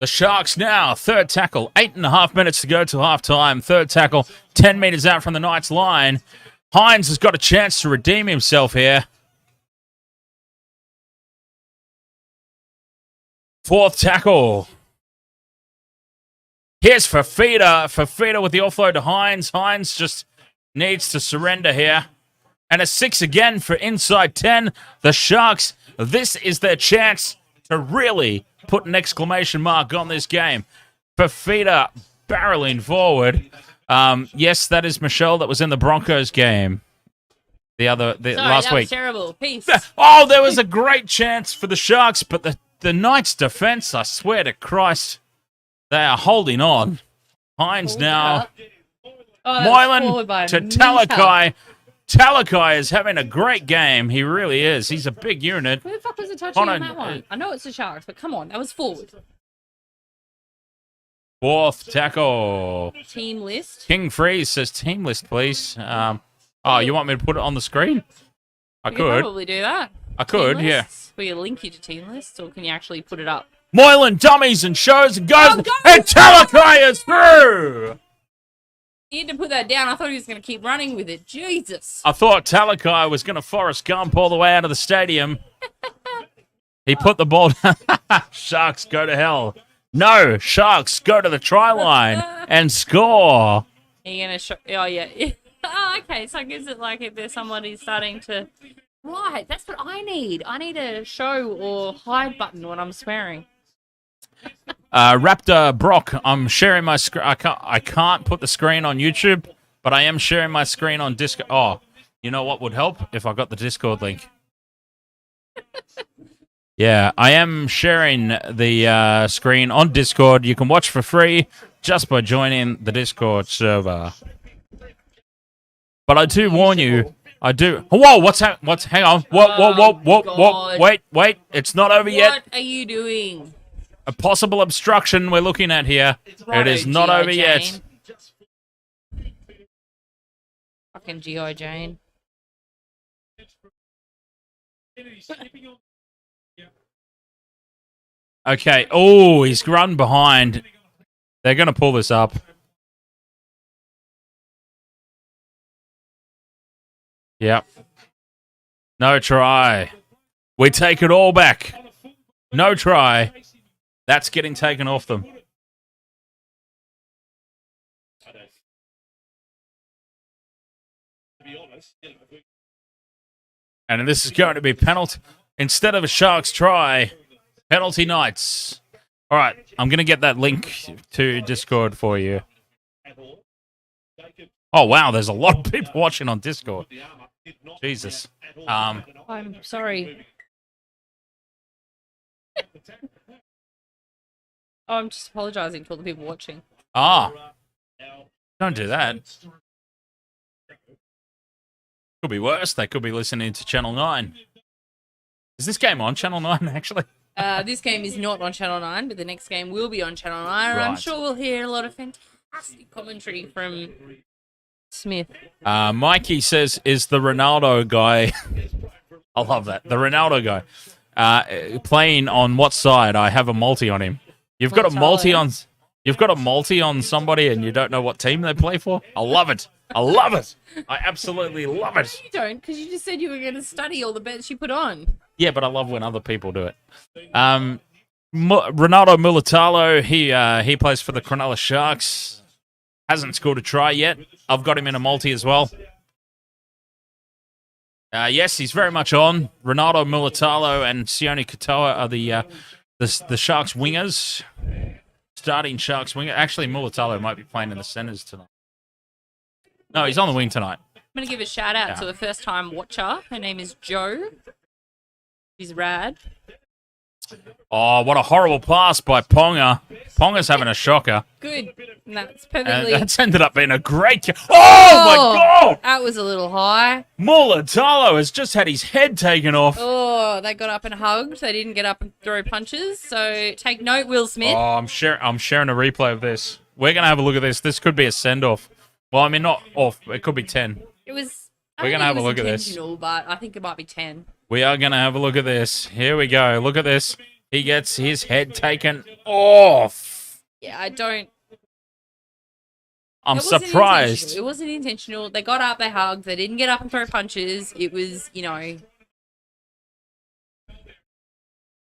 The Sharks now, third tackle. 8.5 minutes to go till halftime. Third tackle, 10 meters out from the Knights line. Hines has got a chance to redeem himself here. Fourth tackle. Here's Fafita. Fafita with the offload to Hines. Hines just needs to surrender here. And a 6 again for inside 10. The Sharks, this is their chance to really put an exclamation mark on this game. Fafita barreling forward. Yes, that is Michelle that was in the Broncos game. Last that week. Was terrible. Peace. Oh, there was a great chance for the Sharks, but the Knights' defense, I swear to Christ, they are holding on. Hines now. Moylan to Talakai. Talakai is having a great game. He really is. He's a big unit. Who the fuck was the touching on that one? I know it's the Sharks, but come on, that was forward. Fourth tackle. Team list. King Freeze says team list, please. You want me to put it on the screen? I could. Probably do that. I could, yeah. Will you link you to team lists, or can you actually put it up? Moylan dummies and shows and goes. And Talakai is through. You need to put that down. I thought he was going to keep running with it. Jesus. I thought Talakai was going to Forrest Gump all the way out of the stadium. He put the ball down. Sharks go to hell. No, Sharks go to the try line and score. Are you going to show? Oh, yeah. Oh, okay. So is it like if there's somebody starting to... Right, that's what I need. I need a show or hide button when I'm swearing. Raptor Brock, I'm sharing my screen. I can't put the screen on YouTube, but I am sharing my screen on Discord. Oh, you know what would help? If I got the Discord link. Yeah, I am sharing the screen on Discord. You can watch for free just by joining the Discord server. But I do warn you, I do. Whoa, hang on. Whoa. Wait. It's not over yet. What are you doing? A possible obstruction we're looking at here. It is not over yet. Fucking G.I. Jane. Okay. Oh, he's run behind. They're going to pull this up. Yep. No try. We take it all back. No try. That's getting taken off them. And this is going to be penalty. Instead of a Sharks try, penalty Knights. All right, I'm going to get that link to Discord for you. Oh, wow, there's a lot of people watching on Discord. Jesus. I'm sorry. Oh, I'm just apologising to all the people watching. Ah. Don't do that. Could be worse. They could be listening to Channel 9. Is this game on Channel 9, actually? This game is not on Channel 9, but the next game will be on Channel 9. Right. I'm sure we'll hear a lot of fantastic commentary from Smith. Mikey says, is the Ronaldo guy... I love that. The Ronaldo guy. Playing on what side? I have a multi on him. You've got a multi on... You've got a multi on somebody and you don't know what team they play for? I love it. I love it. I absolutely love it. You don't, because you just said you were going to study all the bets you put on. Yeah, but I love when other people do it. Ronaldo Mulitalo, he plays for the Cronulla Sharks. Hasn't scored a try yet. I've got him in a multi as well. Yes, he's very much on. Ronaldo Mulitalo and Sione Katoa are the Sharks wingers. Starting Sharks winger. Actually, Mulitalo might be playing in the centres tonight. No, he's on the wing tonight. I'm going to give a shout out to a first-time watcher. Her name is Jo. She's rad. Oh, what a horrible pass by Ponga. Ponga's having a shocker. Good. That's perfectly... That's ended up being a great... Oh, my God! That was a little high. Mulitalo has just had his head taken off. Oh, they got up and hugged. They didn't get up and throw punches. So take note, Will Smith. Oh, I'm sharing a replay of this. We're going to have a look at this. This could be a send-off. Well, I mean, not off. It could be 10. It was... We're going to have a look at this. But I think it might be 10. We are going to have a look at this. Here we go. Look at this. He gets his head taken off. Yeah, I don't... I'm surprised. It wasn't intentional. They got up, they hugged. They didn't get up and throw punches. It was, you know...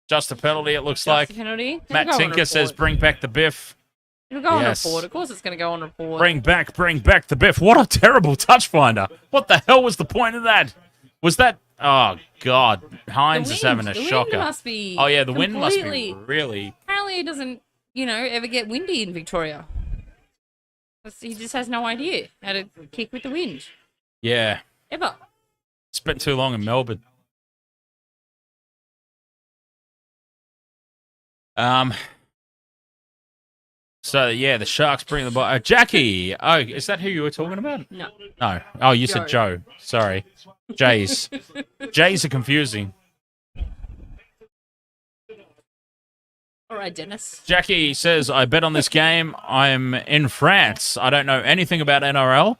Just a penalty, it looks just like. A penalty. Matt Tinker says, bring back the Biff. It'll go on report. Of course it's going to go on report. Bring back the Biff. What a terrible touch finder. What the hell was the point of that? Was that... Oh, God. Hines is having a shocker. Wind must be oh, yeah, the wind must be really... Apparently it doesn't, you know, ever get windy in Victoria. He just has no idea how to kick with the wind. Yeah. Ever. Spent too long in Melbourne. So, yeah, the Sharks bring the ball. Jackie! Oh, is that who you were talking about? No. No. Oh, you said Joe. Sorry. Jays. Jays are confusing. All right, Dennis. Jackie says, I bet on this game. I'm in France. I don't know anything about NRL.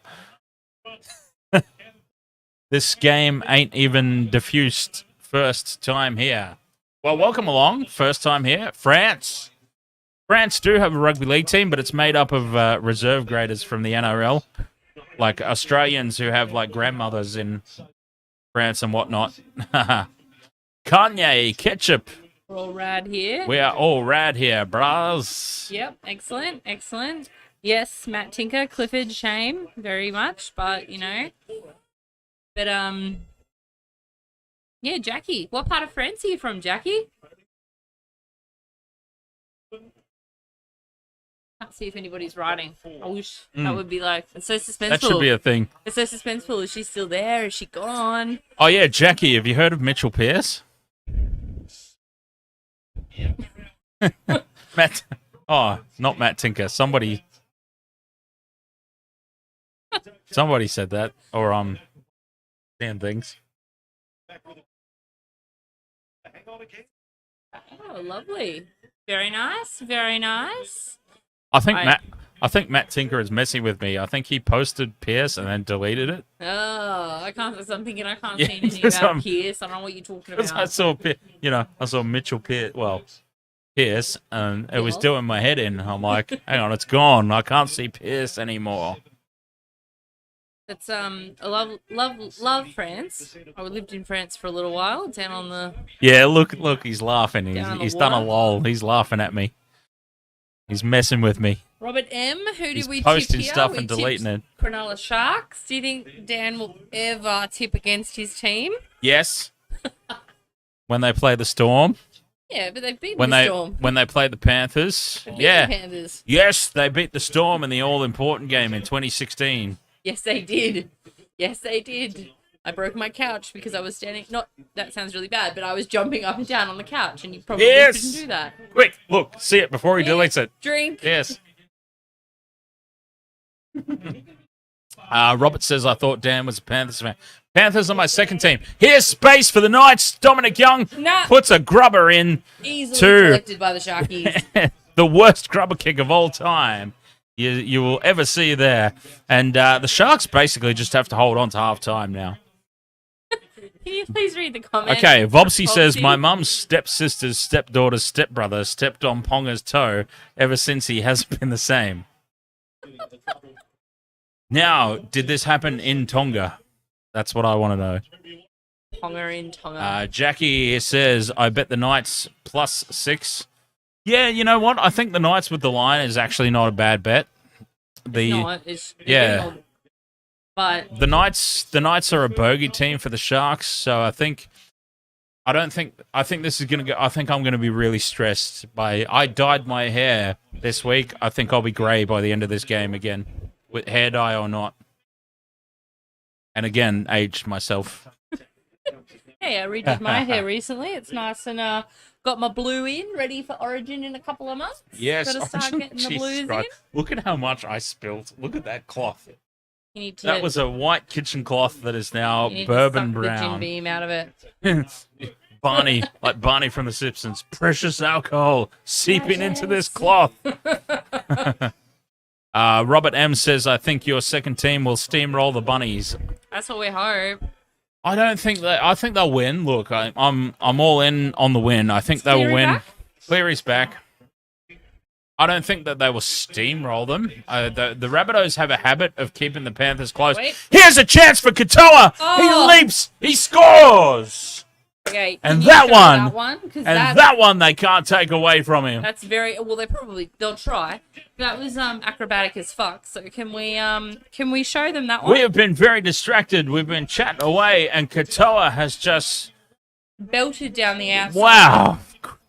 This game ain't even diffused. First time here. Well, welcome along. First time here. France. France do have a rugby league team, but it's made up of reserve graders from the NRL. Like Australians who have like grandmothers in France and whatnot. Kanye, ketchup. We're all rad here. We are all rad here, bras. Yep, excellent, excellent. Yes, Matt Tinker, Clifford, shame, very much, but, you know. But, yeah, Jackie. What part of France are you from, Jackie? Can't see if anybody's writing. I wish that would be like, it's so suspenseful. That should be a thing. It's so suspenseful. Is she still there? Is she gone? Oh, yeah, Jackie, have you heard of Mitchell Pearce? Matt. Oh, not Matt Tinker. Somebody said that. Or, saying things. Oh, lovely. Very nice. Very nice. I think Matt Tinker is messing with me. I think he posted Pierce and then deleted it. Oh, I can't see anything about Pierce. I don't know what you're talking about. I saw Mitchell Pierce. Well, Pierce, and it was doing my head in. I'm like, hang on, it's gone. I can't see Pierce anymore. It's I love France. I lived in France for a little while, down on the. Yeah, look, he's laughing. He's done a water. lol. He's laughing at me. He's messing with me. Robert M. Who did we tip posting here? stuff We and deleting it. Cronulla Sharks. Do you think Dan will ever tip against his team? Yes. When they play the Storm. Yeah, but they've beaten the Storm. When they play the Panthers. They beat Yeah. the Panthers. Yes, they beat the Storm in the all-important game in 2016. Yes, they did. Yes, they did. I broke my couch because I was standing. That sounds really bad, but I was jumping up and down on the couch, and you probably shouldn't do that. Quick, look, see it before he deletes it. Drink. Yes. Robert says, I thought Dan was a Panthers fan. Panthers are my second team. Here's space for the Knights. Dominic Young puts a grubber in. Easily to collected by the Sharkies. the worst grubber kick of all time you will ever see there. And the Sharks basically just have to hold on to half-time now. Can you please read the comments? Okay, Vobsy says, my mum's stepsister's stepdaughter's stepbrother stepped on Ponga's toe. Ever since he hasn't been the same. Now, did this happen in Tonga? That's what I want to know. Ponga in Tonga. Jackie says, I bet the Knights +6. Yeah, you know what? I think the Knights with the line is actually not a bad bet. It's but the Knights are a bogey team for the Sharks, so I think this is gonna go. I think I'm gonna be really stressed I dyed my hair this week. I think I'll be grey by the end of this game again, with hair dye or not. And again, aged myself. Hey, I redid my hair recently. It's nice and got my blue in, ready for Origin in a couple of months. Yes, gotta start getting the blues in. Look at how much I spilt. Look at that cloth. You need to, that was a white kitchen cloth that is now you need bourbon to suck brown. The Jim Beam out of it. Barney, like Barney from The Simpsons. Precious alcohol seeping into this cloth. Robert M says, I think your second team will steamroll the Bunnies. That's what we hope. I don't think that. I think they'll win. Look, I'm all in on the win. I think they will win. Back? Cleary's back. I don't think that they will steamroll them. The Rabbitohs have a habit of keeping the Panthers close. Wait. Here's a chance for Katoa. Oh. He leaps. He scores. Okay, and that one they can't take away from him. That's very well. They'll try. That was acrobatic as fuck. So can we show them that one? We have been very distracted. We've been chatting away, and Katoa has just belted down the outside. Wow,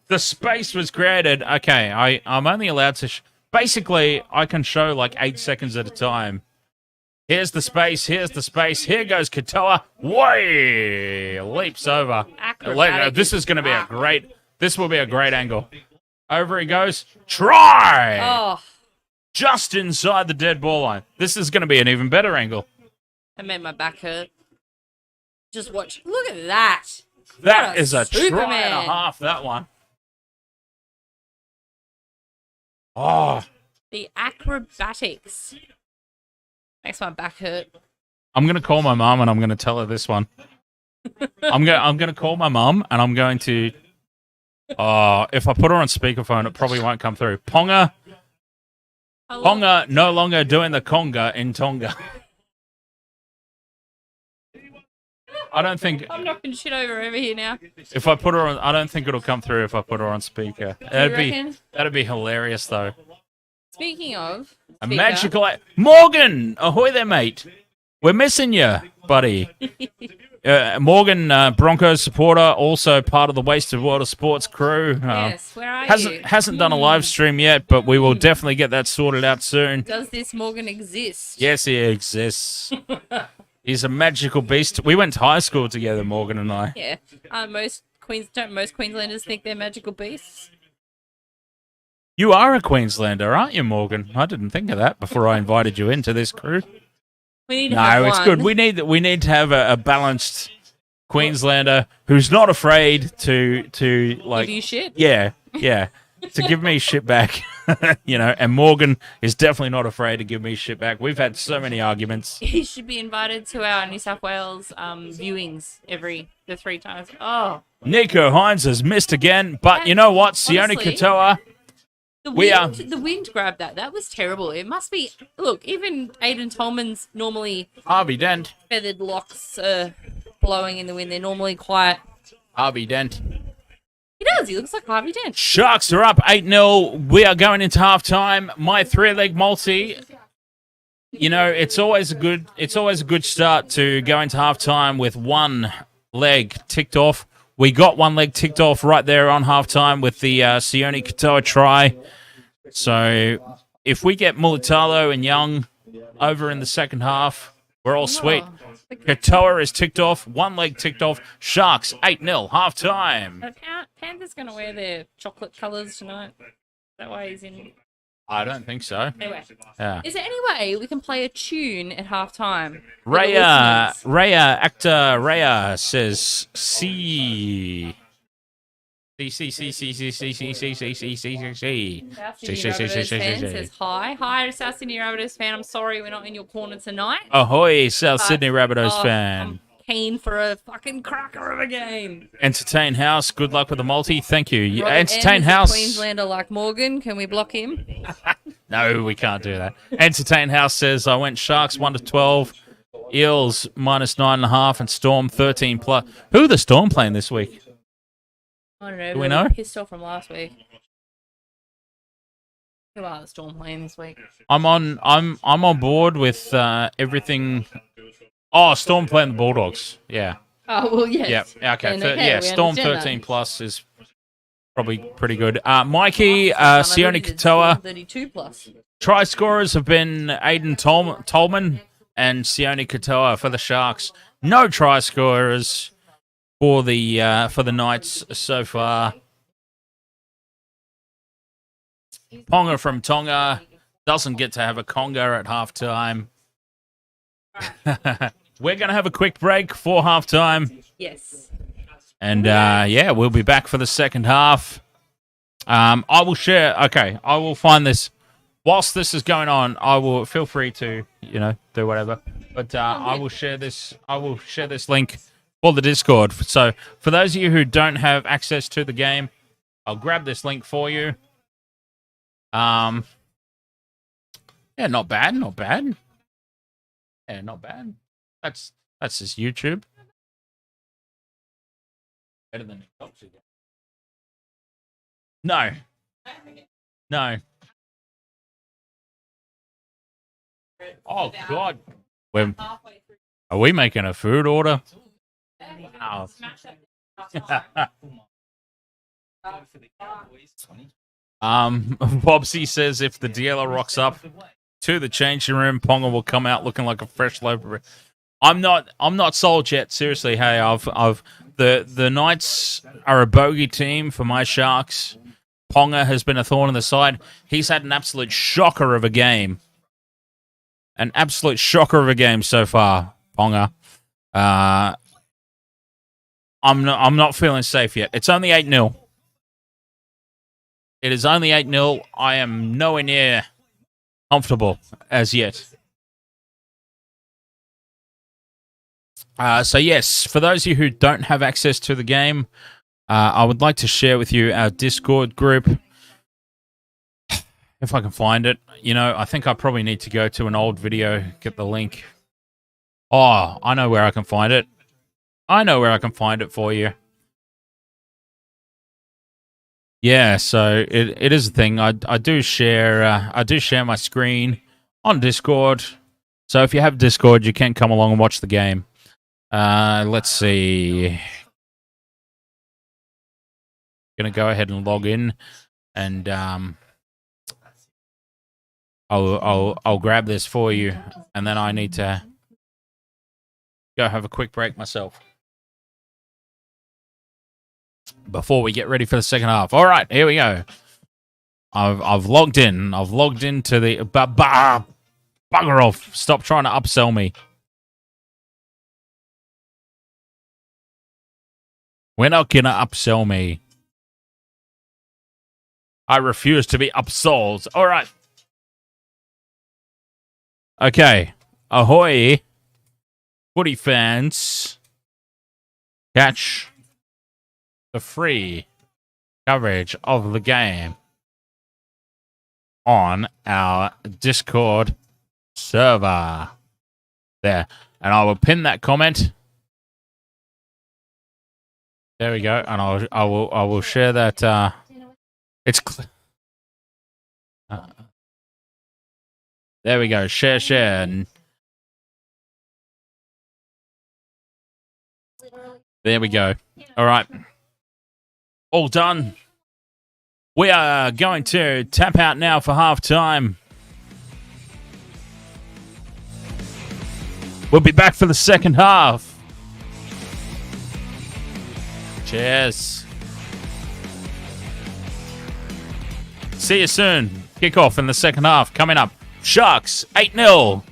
the space was created. Okay, I'm only allowed to. Basically, I can show like 8 seconds at a time. Here's the space. Here's the space. Here goes Katoa. Way leaps over. This is going to be a great. This will be a great angle. Over he goes. Try. Oh. Just inside the dead ball line. This is going to be an even better angle. That made my back hurt. Just watch. Look at that. That is a Superman. try and a half, that one. Oh. The acrobatics. Makes my back hurt. I'm going to call my mum and I'm going to tell her this one. I'm going to call my mum and I'm going to... if I put her on speakerphone, it probably won't come through. Ponga no longer doing the conga in Tonga. I don't think... I'm knocking shit over here now. If I put her on... I don't think it'll come through if I put her on speaker. That'd be hilarious, though. Speaking of... A magical... Morgan! Ahoy there, mate. We're missing you, buddy. Morgan, Broncos supporter, also part of the Wasted Water Sports crew. Yes, where are you? Hasn't done a live stream yet, but we will definitely get that sorted out soon. Does this Morgan exist? Yes, he exists. He's a magical beast. We went to high school together, Morgan and I. Yeah. Most Queenslanders think they're magical beasts? You are a Queenslander, aren't you, Morgan? I didn't think of that before I invited you into this crew. We need to have it's one. good. We need to have a balanced Queenslander who's not afraid to like give you shit. Yeah. to give me shit back. And Morgan is definitely not afraid to give me shit back. We've had so many arguments. He should be invited to our New South Wales viewings the 3 times. Oh. Nico Hines has missed again, but you know what? Sione Honestly, Katoa. The wind grabbed that. That was terrible. It must be. Look, even Aiden Tolman's normally Harvey Dent. feathered locks blowing in the wind. They're normally quiet. Harvey Dent. He does. He looks like Harvey Dent. Sharks are up 8-0. We are going into halftime. My 3-leg multi. It's always a good start to go into halftime with one leg ticked off. We got one leg ticked off right there on halftime with the Sione Katoa try. So if we get Mulitalo and Young over in the second half, we're all sweet. Katoa is ticked off. One leg ticked off. Sharks 8-0 halftime. Panther's going to wear their chocolate colours tonight. Is that why he's in? I don't think so. Anyway, Yeah. is there any way we can play a tune at halftime? Raya says C. Says hi. Hi, South Sydney Rabbitohs fan. I'm sorry we're not in your corner tonight. Ahoy, South Sydney Rabbitohs fan. I'm keen for a fucking cracker of a game. Entertain House, good luck with the multi. Thank you. Robert Entertain M is a House. Queenslander like Morgan. Can we block him? No, we can't do that. Entertain House says I went Sharks 1-12, Eels -9.5, and Storm 13+. Who are the Storm playing this week? I don't know. Do we know? Pissed off from last week. Who are the Storm playing this week? I'm on board with everything. Oh, Storm playing the Bulldogs. Yeah. Oh well, yes. Yeah. Okay. Okay, Storm understand 13+ is probably pretty good. Mikey, that. Sione Katoa. 32+. Try scorers have been Aiden Tolman and Sione Katoa for the Sharks. No try scorers for the Knights so far. Ponga from Tonga doesn't get to have a conga at halftime. We're going to have a quick break for halftime. Yes. And, we'll be back for the second half. I will share... Okay, I will find this. Whilst this is going on, I will... Feel free to, do whatever. But I will share this... I will share this link for the Discord. So, for those of you who don't have access to the game, I'll grab this link for you. Yeah, not bad. Yeah, not bad. That's just YouTube. Better than it. No. Oh God. Are we making a food order? Oh. Bobsy says if the dealer rocks up to the changing room, Ponga will come out looking like a fresh loaf of bread. I'm not sold yet. Seriously, hey, the Knights are a bogey team for my Sharks. Ponga has been a thorn in the side. He's had an absolute shocker of a game. An absolute shocker of a game so far, Ponga. I'm not feeling safe yet. It's only 8-0. It is only 8-0. I am nowhere near comfortable as yet. So yes, for those of you who don't have access to the game, I would like to share with you our Discord group. If I can find it. I think I probably need to go to an old video, get the link. Oh, I know where I can find it. I know where I can find it for you. Yeah, so it is a thing. I do share my screen on Discord. So if you have Discord, you can come along and watch the game. Let's see. Gonna go ahead and log in, and I'll grab this for you, and then I need to go have a quick break myself before we get ready for the second half. All right, here we go. I've logged in. I've logged into the bugger off. Stop trying to upsell me. We're not gonna upsell me. I refuse to be upsold. All right. Okay. Ahoy, footy fans. Catch the free coverage of the game on our Discord server. There. And I will pin that comment. There we go. And I will share that. It's there we go. Share. And there we go. All right. All done. We are going to tap out now for half time. We'll be back for the second half. Cheers. See you soon. Kickoff in the second half coming up. Sharks 8-0.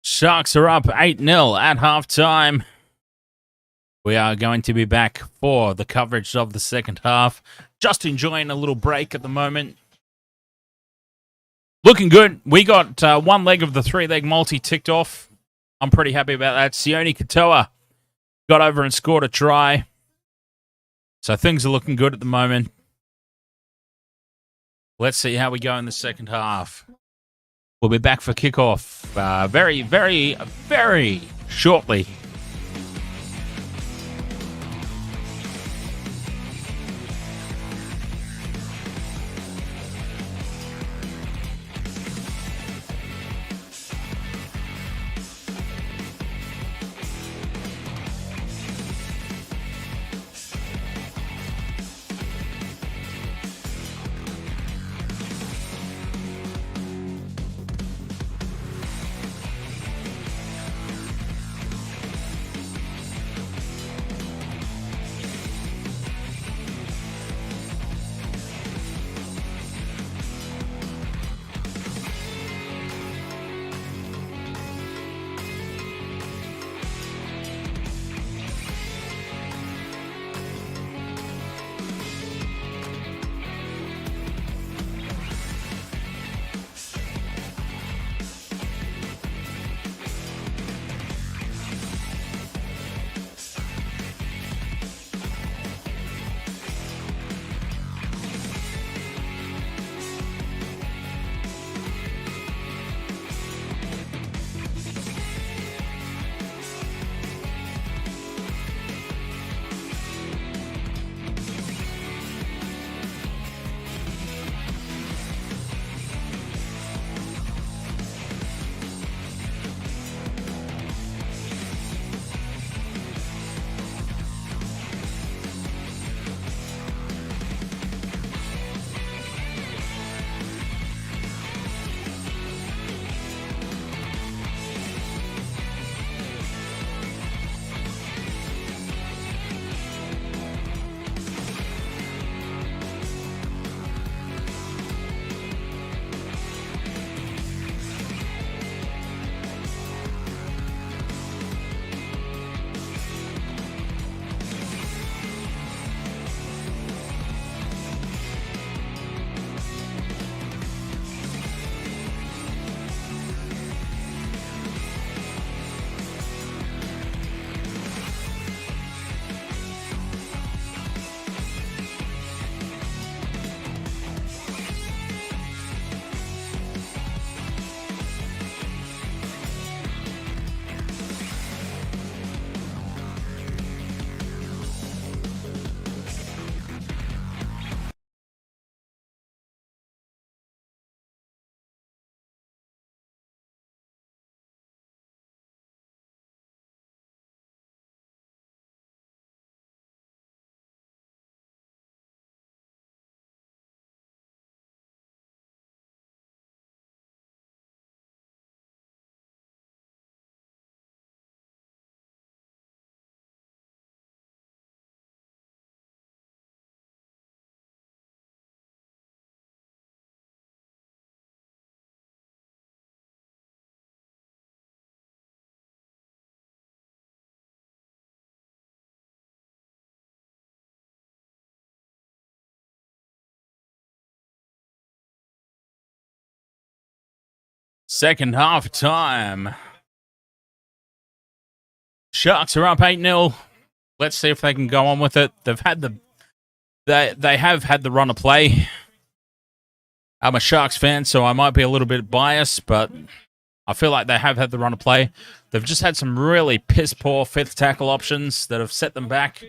Sharks are up 8-0 at halftime. We are going to be back for the coverage of the second half. Just enjoying a little break at the moment. Looking good. We got one leg of the three-leg multi ticked off. I'm pretty happy about that. Sione Katoa got over and scored a try. So things are looking good at the moment. Let's see how we go in the second half. We'll be back for kickoff very, very, very shortly. Second half time. Sharks are up 8-0. Let's see if they can go on with it. They have had the run of play. I'm a Sharks fan, so I might be a little bit biased, but I feel like they have had the run of play. They've just had some really piss-poor fifth tackle options that have set them back.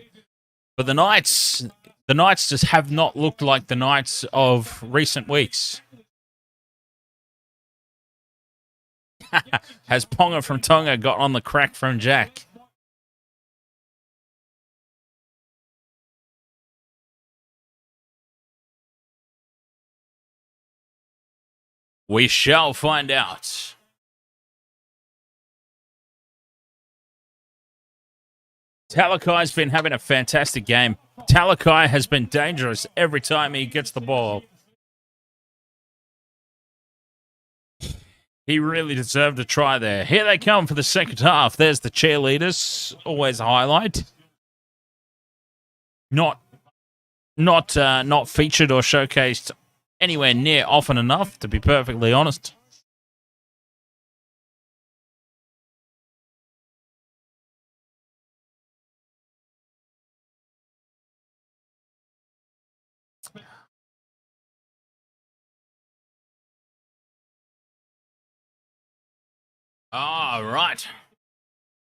But the Knights just have not looked like the Knights of recent weeks. Has Ponga from Tonga got on the crack from Jack? We shall find out. Talakai's been having a fantastic game. Talakai has been dangerous every time he gets the ball. He really deserved a try there. Here they come for the second half. There's the cheerleaders. Always a highlight. Not featured or showcased anywhere near often enough, to be perfectly honest. All right.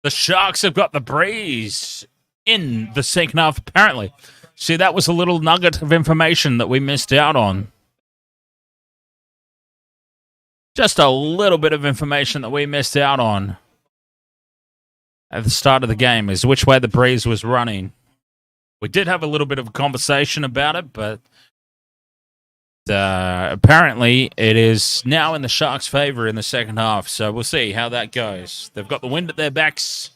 The Sharks have got the breeze in the second half, apparently. See, that was a little nugget of information that we missed out on. Just a little bit of information that we missed out on at the start of the game is which way the breeze was running. We did have a little bit of a conversation about it, but apparently it is now in the Sharks' favor in the second half, so we'll see how that goes. They've got the wind at their backs.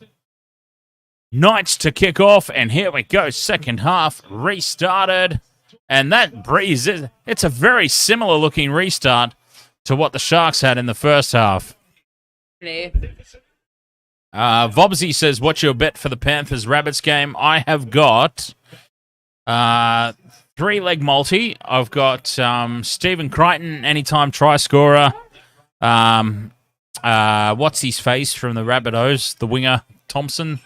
Knights to kick off, and here we go. Second half restarted, and that breeze, it's a very similar looking restart to what the Sharks had in the first half. Vobsy says, what's your bet for the Panthers-Rabbits game? I have got 3-leg multi. I've got Stephen Crichton, anytime try scorer. What's his face from the Rabbitohs? The winger, Johnston?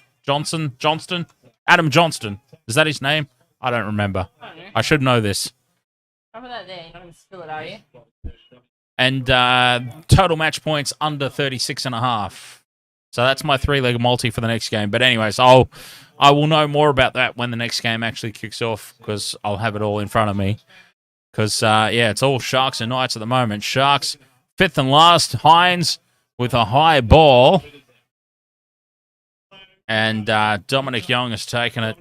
Adam Johnston. Is that his name? I don't remember. I should know this. Cover that there. You're not going to spill it, are you? And total match points under 36.5. So that's my 3-leg multi for the next game. But anyways, I will know more about that when the next game actually kicks off, because I'll have it all in front of me. Because, yeah, it's all Sharks and Knights at the moment. Sharks, fifth and last. Hines with a high ball. And Dominic Young has taken it.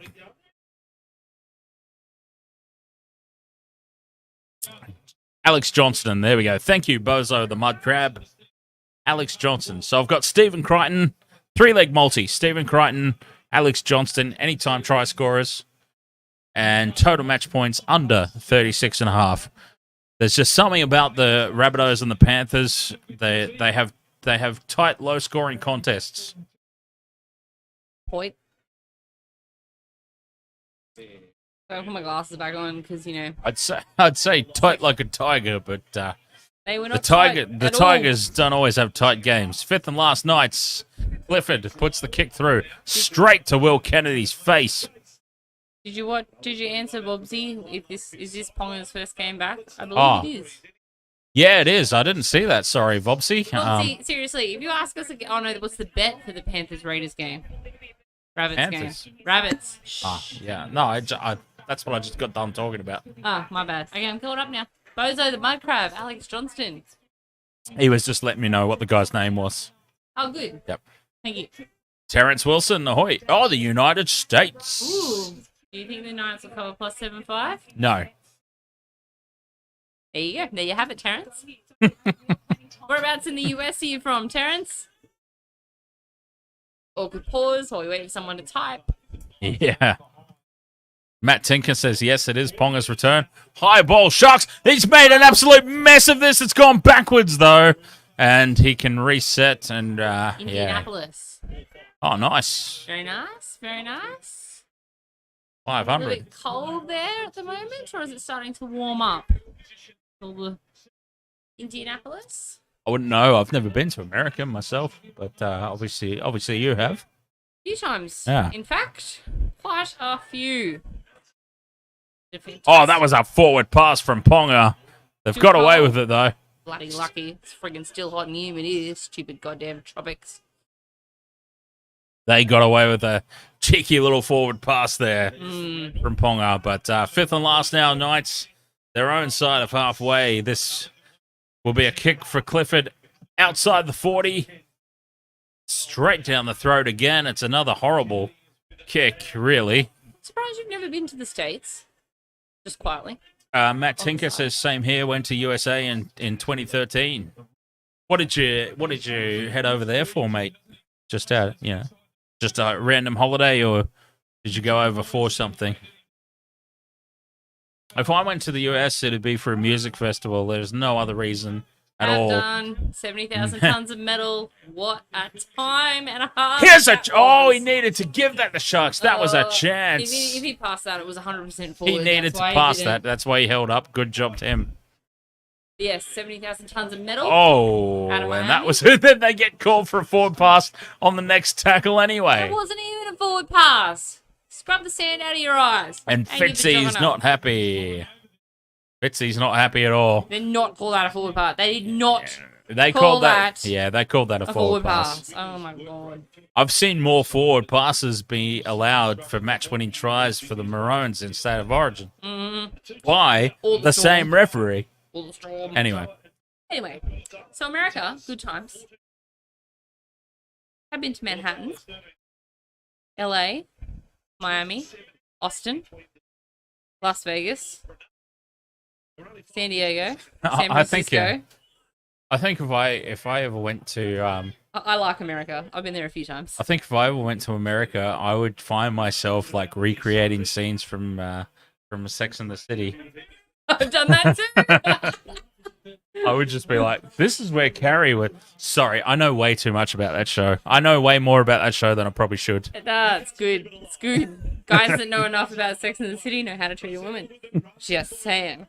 Alex Johnston, there we go. Thank you, Bozo the Mud Crab. Alex Johnson. So I've got Stephen Crichton, 3-leg multi. Stephen Crichton, Alex Johnston, anytime try scorers, and total match points under 36.5. There's just something about the Rabbitohs and the Panthers. They have tight, low-scoring contests. Point. I'll put my glasses back on because, you know. I'd say tight like a tiger, but they were not the Tigers don't always have tight games. Fifth and last Knights. Clifford puts the kick through straight to Will Kennedy's face. Did you answer Bobsy? Is this Ponga's first game back? I believe it is. Yeah, it is. I didn't see that. Sorry, Bobsy. Bobsy, seriously, if you ask us again, what's the bet for the Panthers Raiders game? Rabbits game. Rabbits. Yeah. No, that's what I just got done talking about. Oh, my bad. Okay, I'm caught up now. Bozo the Mud Crab, Alex Johnston. He was just letting me know what the guy's name was. Oh, good. Yep. Thank you. Terrence Wilson, ahoy. Oh, the United States. Ooh. Do you think the Knights will cover plus 7.5? No. There you go. There you have it, Terrence. Whereabouts in the US are you from, Terrence? Awkward pause while we wait for someone to type. Yeah. Matt Tinker says, yes, it is Ponga's return. High ball, Sharks. He's made an absolute mess of this. It's gone backwards, though. And he can reset and, Indianapolis. Yeah. Oh, nice. Very nice. Very nice. 500. A little bit cold there at the moment, or is it starting to warm up? Indianapolis? I wouldn't know. I've never been to America myself, but obviously you have. A few times. Yeah. In fact, quite a few. Oh, that was a forward pass from Ponga. They've got away with it, though. Bloody lucky. It's friggin' still hot and humid here. Stupid goddamn tropics. They got away with a cheeky little forward pass there from Ponga. But fifth and last now, Knights, their own side of halfway. This will be a kick for Clifford outside the 40. Straight down the throat again. It's another horrible kick, really. Surprised you've never been to the States. Just quietly. Matt Tinker says same here. Went to USA in 2013. What did you head over there for, mate? Just just a random holiday, or did you go over for something? If I went to the US, it'd be for a music festival. There's no other reason at all. Done 70,000 tons of metal. What a time and a half. He needed to give that to Sharks. That was a chance. If he passed that, it was 100% forward. He needed to pass that. That's why he held up. Good job to him. Yes, 70,000 tons of metal. Oh, and that was it. Then they get called for a forward pass on the next tackle anyway. It wasn't even a forward pass. Scrub the sand out of your eyes. And Fitzy's not happy. Fitzy's not happy at all. They did not call that a forward pass. They did not they called that. Yeah, they called that a forward pass. Oh, my God. I've seen more forward passes be allowed for match-winning tries for the Maroons in State of Origin. Why? The same referee. Anyway, so America, good times. I've been to Manhattan, LA, Miami, Austin, Las Vegas, San Diego, San Francisco. I think if I ever went to I like America. I've been there a few times. I think if I ever went to America, I would find myself like recreating scenes from Sex and the City. I've done that too. I would just be like, this is where Carrie would... Sorry, I know way too much about that show. I know way more about that show than I probably should. It's good. It's good. Guys that know enough about Sex and the City know how to treat a woman. Just saying.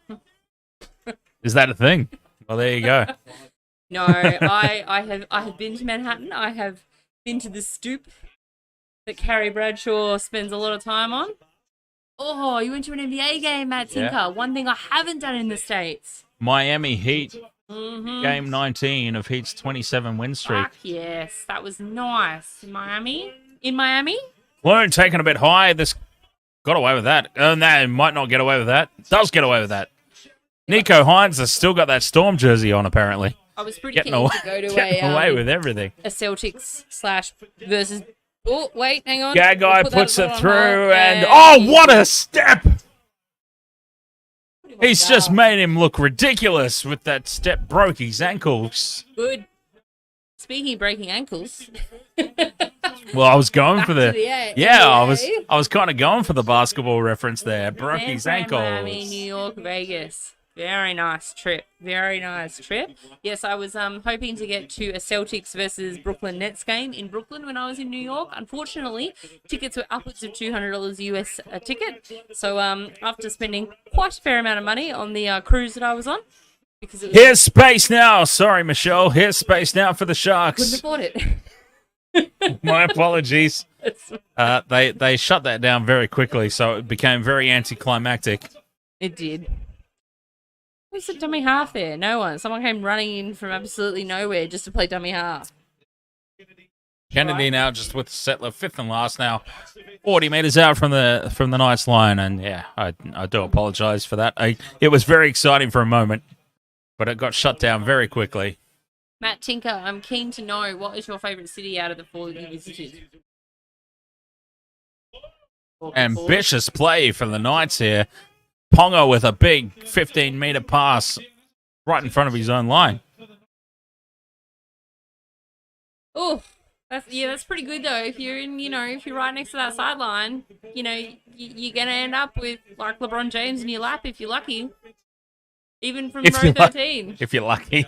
Is that a thing? Well, there you go. No, I have been to Manhattan. I have been to the stoop that Carrie Bradshaw spends a lot of time on. Oh, you went to an NBA game, Matt Tinker. Yeah. One thing I haven't done in the States. Miami Heat. Game 19 of Heat's 27 win streak. Fuck yes, that was nice. In Miami? Balloon taken a bit high. This got away with that. No, might not get away with that. Does get away with that. Nico Hines has still got that Storm jersey on, apparently. I was pretty keen to go to away with everything. A Celtics / versus... Oh, wait, hang on. Gagai puts it through and... Oh, what a step! He's just made him look ridiculous with that step. Broke his ankles. Good. Speaking of breaking ankles... Well, I was going for the... I was kind of going for the basketball reference there. Broke his ankles. Miami, New York, Vegas. Very nice trip. Very nice trip. Yes, I was hoping to get to a Celtics versus Brooklyn Nets game in Brooklyn when I was in New York. Unfortunately, tickets were upwards of $200 US a ticket. So after spending quite a fair amount of money on the cruise that I was on, because it was... Here's space now. Sorry, Michelle. Here's space now for the Sharks. Couldn't afford it. My apologies. They shut that down very quickly, so it became very anticlimactic. It did. Who's the dummy half there? No one. Someone came running in from absolutely nowhere just to play dummy half. Kennedy now just with Settler, fifth and last now. 40 metres out from the Knights line, and yeah, I do apologise for that. It was very exciting for a moment, but it got shut down very quickly. Matt Tinker, I'm keen to know, what is your favourite city out of the 4 that you visited? Ambitious play for the Knights here. Ponga with a big 15-metre pass right in front of his own line. Oh, that's pretty good though. If you're if you're right next to that sideline, you're gonna end up with like LeBron James in your lap if you're lucky. Even from row 13. If you're lucky.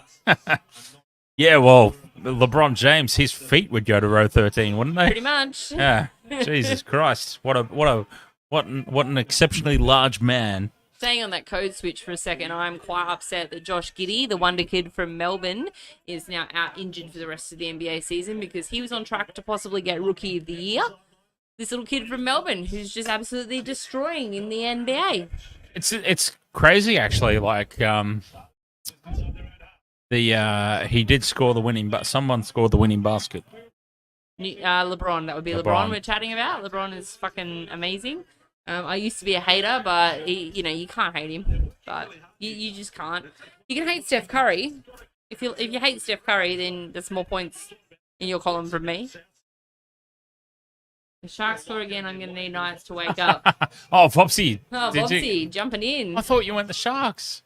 Yeah, well, LeBron James, his feet would go to row 13, wouldn't they? Pretty much. Yeah. Jesus Christ. What an exceptionally large man. Staying on that code switch for a second, I'm quite upset that Josh Giddey, the wonder kid from Melbourne, is now out injured for the rest of the NBA season because he was on track to possibly get Rookie of the Year. This little kid from Melbourne who's just absolutely destroying in the NBA. It's crazy, actually. Like, he did score the winning, but someone scored the winning basket. LeBron, that would be LeBron we're chatting about. LeBron is fucking amazing. I used to be a hater, but you can't hate him. But you just can't. You can hate Steph Curry. If you hate Steph Curry, then there's more points in your column from me. The Sharks score again. I'm going to need Knights to wake up. Vopsy. Vopsy jumping in. I thought you went the Sharks.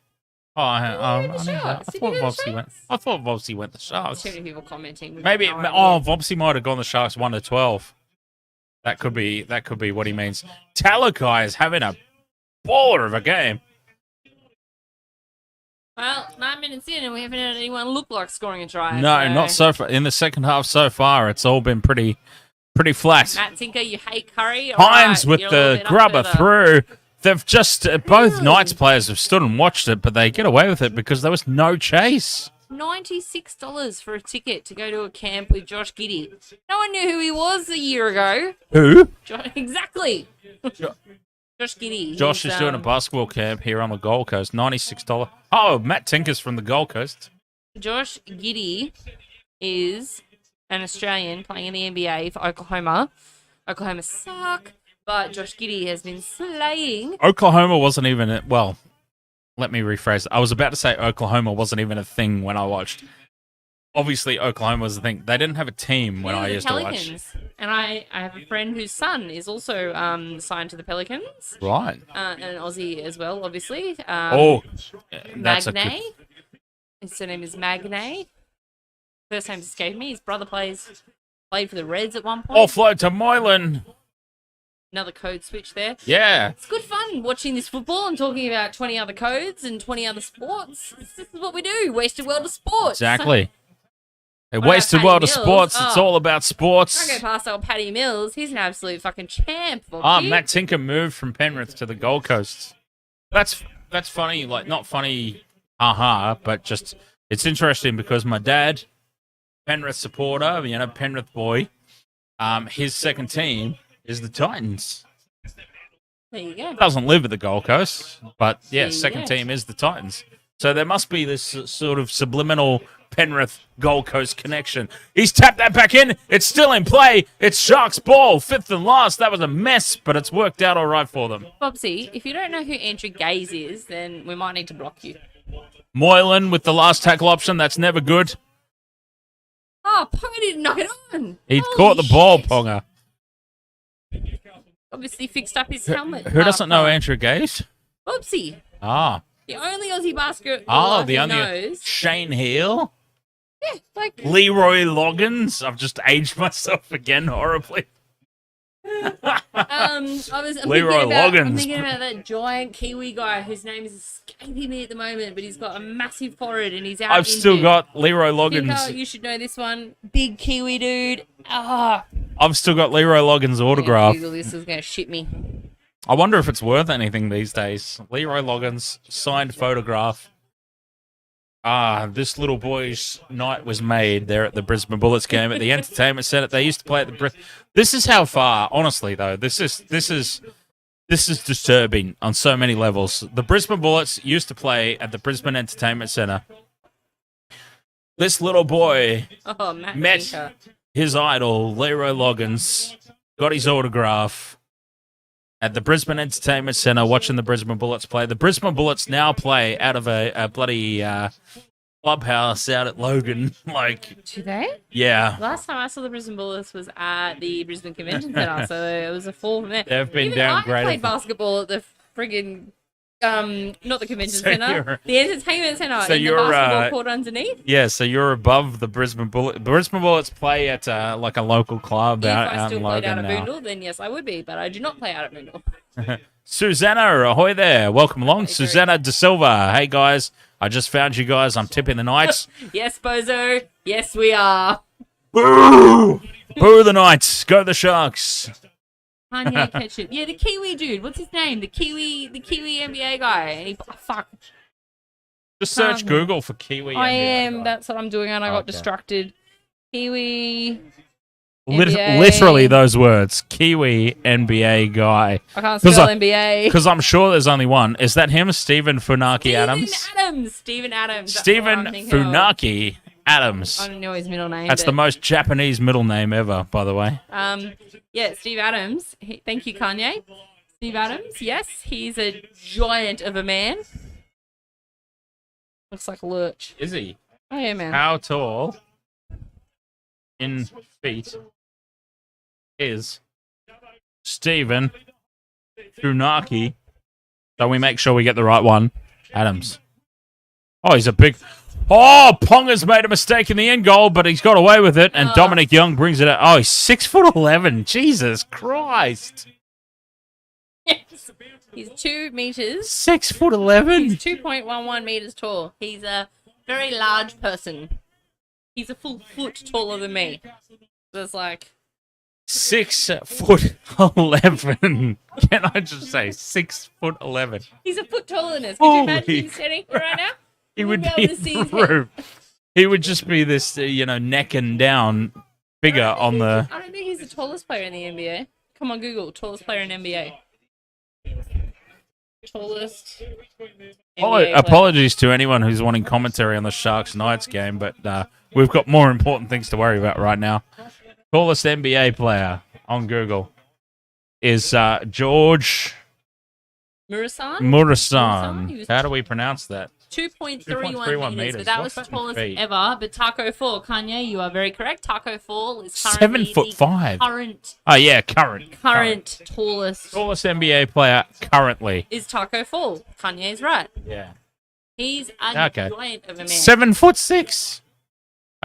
I thought Vopsy went the Sharks. Too many people commenting. Maybe. Vopsy might have gone the Sharks 1-12. That could be what he means. Talakai is having a baller of a game. Well, 9 minutes in, and we haven't had anyone look like scoring a try. No, not so far. In the second half so far, it's all been pretty flat. Matt Tinker, you hate Curry. Hines with the grubber through. They've just both Knights players have stood and watched it, but they get away with it because there was no chase. $96 for a ticket to go to a camp with Josh Giddey. No one knew who he was a year ago. Who? Exactly. Josh Giddey. Josh is doing a basketball camp here on the Gold Coast. $96. Oh, Matt Tinker's from the Gold Coast. Josh Giddey is an Australian playing in the NBA for Oklahoma. Oklahoma suck, but Josh Giddey has been slaying. Oklahoma wasn't even well. Let me rephrase. I was about to say Oklahoma wasn't even a thing when I watched. Obviously, Oklahoma was a thing. They didn't have a team when I used to watch. And I have a friend whose son is also signed to the Pelicans. Right. And an Aussie as well, obviously. That's Magnay. His surname is Magnay. First name escaped me. His brother played for the Reds at one point. Offload to Moylan. Another code switch there. Yeah. It's good fun watching this football and talking about 20 other codes and 20 other sports. This is what we do. Wasted world of sports. Exactly. A wasted world of sports. It's all about sports. I go past old Paddy Mills. He's an absolute fucking champ. Matt Tinker moved from Penrith to the Gold Coast. That's funny. Like, not funny, but just, it's interesting because my dad, Penrith supporter, Penrith boy, his second team is the Titans. There you go. Doesn't live at the Gold Coast, but yeah, second team is the Titans. So there must be this sort of subliminal Penrith Gold Coast connection. He's tapped that back in. It's still in play. It's Sharks ball, fifth and last. That was a mess, but it's worked out all right for them. Bobsy, if you don't know who Andrew Gaze is, then we might need to block you. Moylan with the last tackle option. That's never good. Oh, Ponga didn't knock it on. He caught the ball, Ponga. Obviously fixed up his helmet. Who doesn't know Andrew Gaze? Bobsy. The only Aussie basketball the only knows. Shane Heal. Yeah, like Leroy Loggins. I've just aged myself again horribly. I'm thinking about that giant Kiwi guy whose name is escaping me at the moment, but he's got a massive forehead and he's out. I've still got Leroy Loggins. You should know this one. Big Kiwi dude. I've still got Leroy Loggins' autograph. This is going to shit me. I wonder if it's worth anything these days. Leroy Loggins, signed photograph. This little boy's night was made there at the Brisbane Bullets game at the Entertainment Centre. They used to play at the This is how far, honestly, though. This is disturbing on so many levels. The Brisbane Bullets used to play at the Brisbane Entertainment Centre. This little boy met his idol, Leroy Loggins, got his autograph at the Brisbane Entertainment Centre watching the Brisbane Bullets play. The Brisbane Bullets now play out of a bloody clubhouse out at Logan. Do they? Yeah. Last time I saw the Brisbane Bullets was at the Brisbane Convention Centre, so it was a fall from there. They've been downgraded. I played basketball at the friggin' not the convention centre, the entertainment centre in the basketball court underneath. Yeah, so you're above the Brisbane Bullets. Brisbane Bullets play at like a local club out in Logan now. If I still played out at Boondall, then yes, I would be, but I do not play out at Boondall. Susanna, ahoy there. Welcome along. Susanna De Silva. Hey, guys. I just found you guys. I'm tipping the Knights. Yes, Bozo. Yes, we are. Boo! Boo the Knights. Go the Sharks. Kanye Ketchup. Yeah, the Kiwi dude. What's his name? The Kiwi NBA guy. Fuck. Just search Google for Kiwi. I NBA am. guy. That's what I'm doing, and I got distracted. Kiwi. Literally those words. Kiwi NBA guy. I can't spell NBA. Because I'm sure there's only one. Is that him? Stephen Funaki Adams? Stephen Adams. Stephen Funaki Adams. I don't know his middle name. That's the most Japanese middle name ever, by the way. Yeah, Steve Adams. Thank you, Kanye. Steve Adams, yes. He's a giant of a man. Looks like a lurch. Is he? Oh, yeah, man. How tall in feet is Stephen Funaki? So we make sure we get the right one. Adams. Oh, he's a big... Oh, Ponga's made a mistake in the end goal, but he's got away with it, and Dominic Young brings it out. Oh, he's 6'11". Jesus Christ. Yes. He's 2 meters. 6'11". He's 2.11 meters tall. He's a very large person. He's a full foot taller than me. So it's like... 6'11". Can I just say 6'11"? He's a foot taller than us. Could you imagine him standing right now? He would be through. He would just be this, neck and down bigger on the... I don't think he's the tallest player in the NBA. Come on, Google. Tallest player in NBA. Tallest NBA Apologies to anyone who's wanting commentary on the Sharks Knights game, but we've got more important things to worry about right now. Tallest NBA player on Google is George Murasan. How do we pronounce that? 2.31 meters, but that was the tallest ever. But Taco Fall, Kanye, you are very correct. Taco Fall is currently 7'5". Current. Oh yeah, current Tallest NBA player currently is Taco Fall. Kanye's right. Yeah, he's a giant of a man. 7'6".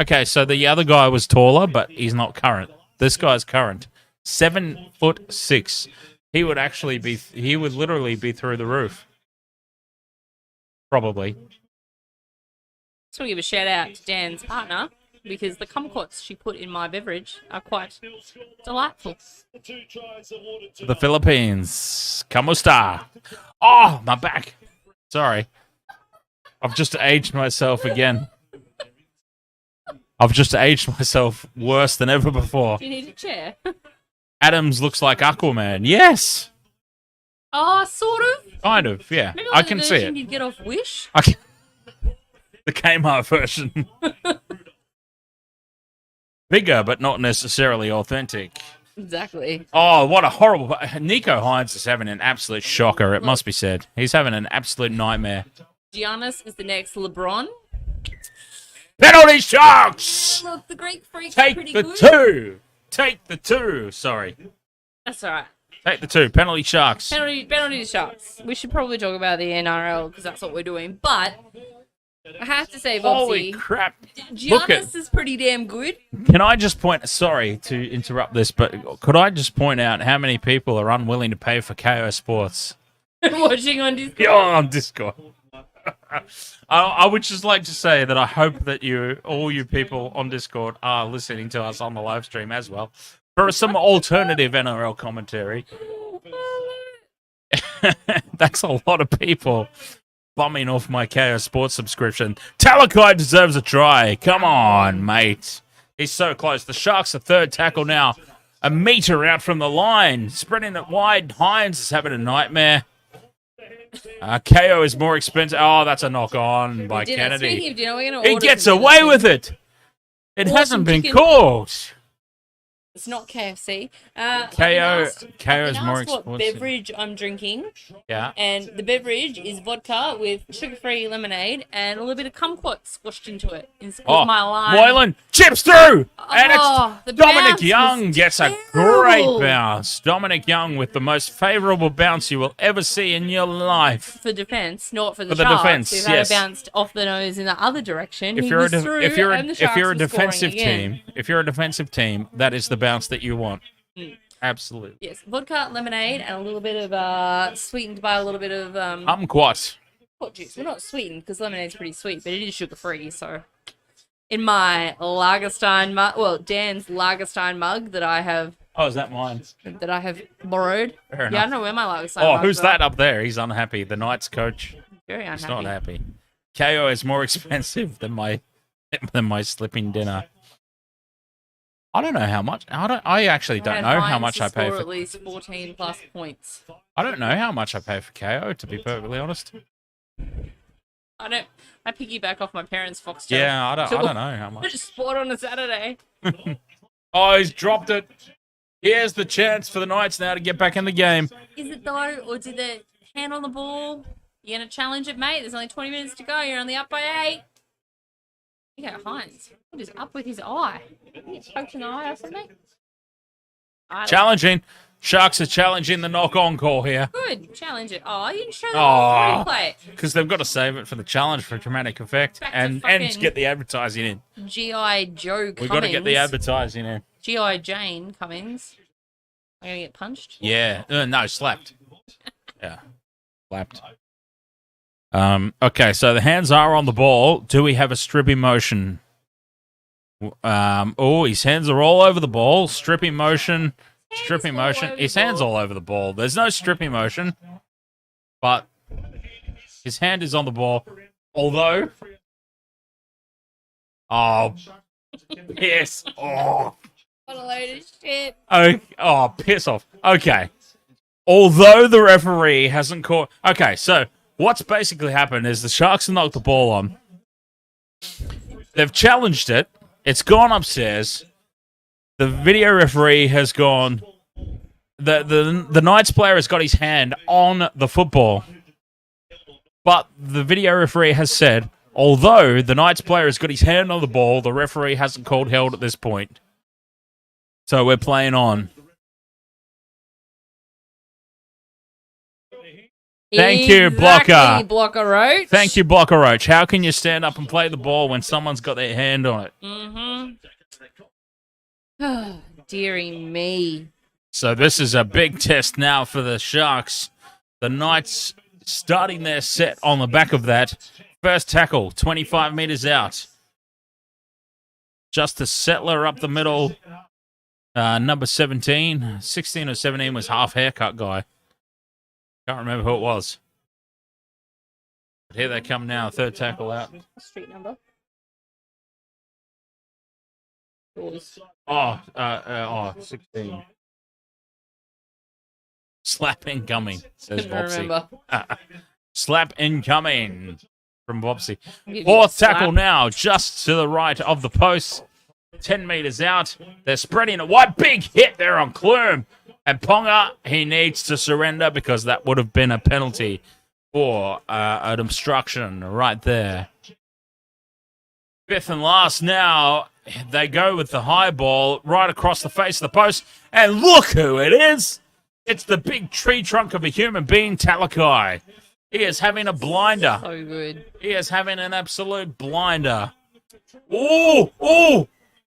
Okay, so the other guy was taller, but he's not current. This guy's current. 7'6". He would actually be. He would literally be through the roof. Probably. Just want to give a shout out to Dan's partner because the kumquats she put in my beverage are quite delightful. The Philippines. Kamusta? Oh, my back. Sorry. I've just aged myself again. I've just aged myself worse than ever before. Do you need a chair? Adams looks like Aquaman. Yes. Oh, sort of. Kind of, yeah. Maybe I can see it. You'd get off Wish. The Kmart version. Bigger, but not necessarily authentic. Exactly. Oh, what a horrible... Nico Hines is having an absolute shocker, it must be said. He's having an absolute nightmare. Giannis is the next LeBron. Penalty Sharks! Look, the Greek Freak's Take pretty the good. two! Take the two! Sorry. That's all right. Take the two. Penalty Sharks. Penalty Sharks. We should probably talk about the NRL because that's what we're doing. But I have to say, Holy crap. Giannis is pretty damn good. Can I just point... Sorry to interrupt this, but could I just point out how many people are unwilling to pay for KO Sports? Watching on Discord. Yeah, on Discord. I would just like to say that I hope that all you people on Discord are listening to us on the live stream as well for some alternative NRL commentary. That's a lot of people bumming off my KO Sports subscription. Talakai deserves a try. Come on, mate. He's so close. The Sharks are third tackle now. A metre out from the line. Spreading it wide. Hines is having a nightmare. KO is more expensive. Oh, that's a knock on by Kennedy. Speaking of dinner, we're gonna he gets away with it. It hasn't been called. It's not KFC. KO is more expensive. What beverage I'm drinking? Yeah. And the beverage is vodka with sugar-free lemonade and a little bit of kumquat squashed into it. It's my lime. Moylan chips through, and the Dominic Young gets a great bounce. Dominic Young with the most favourable bounce you will ever see in your life. For defence, not for the Sharks. Who had bounced off the nose in the other direction. If you're a defensive team, that is the bounce that you want. Absolutely. Yes, vodka, lemonade, and a little bit of sweetened by a little bit of kumquat juice. Well, not sweetened because lemonade's pretty sweet, but it is sugar free. So, in my Lagerstein mug, Dan's Lagerstein mug that I have Oh, is that mine? that I have borrowed. Fair Yeah, enough. I don't know where my luggage is. Oh, who's that up there? He's unhappy. The Knights coach. Very unhappy. He's not happy. KO is more expensive than my slipping dinner. I don't know how much. I actually don't know how much I pay for. At least 14 plus points. I don't know how much I pay for KO, to be perfectly honest. I piggyback off my parents' Foxtel. Yeah, I don't know how much. Sport on a Saturday. Oh, he's dropped it. Here's the chance for the Knights now to get back in the game. Is it though, or did the hand on the ball? You're gonna challenge it, mate. There's only 20 minutes to go. You're only up by 8. Yeah, Hines. What is up with his eye? He's poked an eye or something? Challenging. Sharks are challenging the knock-on call here. Good. Challenge it. Oh, you didn't show that replay. Because they've got to save it for the challenge for dramatic effect and to get the advertising in. G.I. Joe Cummings. We've got to get the advertising in. G.I. Jane Cummings. Am I going to get punched? Yeah. No, slapped. Yeah. Slapped. Okay, so the hands are on the ball. Do we have a stripping motion? His hands are all over the ball. Stripping motion. Stripping motion. His hand's all over the ball. There's no stripping motion, but his hand is on the ball. Although, yes. Oh, what a load of shit. Oh, piss off. Okay. Although the referee hasn't caught. Okay, so what's basically happened is the Sharks have knocked the ball on. They've challenged it. It's gone upstairs. The video referee has gone. The Knights player has got his hand on the football. But the video referee has said, although the Knights player has got his hand on the ball, the referee hasn't called held at this point. So we're playing on. Thank you, Blocker. Blocker Roach. Thank you, Blocker Roach. How can you stand up and play the ball when someone's got their hand on it? Oh, dearie me. So this is a big test now for the Sharks. The Knights starting their set on the back of that. First tackle, 25 metres out. Just a settler up the middle. Number 17. 16 or 17 was half haircut guy. Can't remember who it was. But here they come now. Third tackle out. Street number. 16. Slap incoming, says Bobsy. Slap incoming from Bobsy. Fourth tackle now, just to the right of the post. 10 metres out. They're spreading it wide. Big hit there on Clume. And Ponga, he needs to surrender because that would have been a penalty for an obstruction right there. Fifth and last now. They go with the high ball right across the face of the post. And look who it is. It's the big tree trunk of a human being, Talakai. He is having a blinder. So good. He is having an absolute blinder. Oh,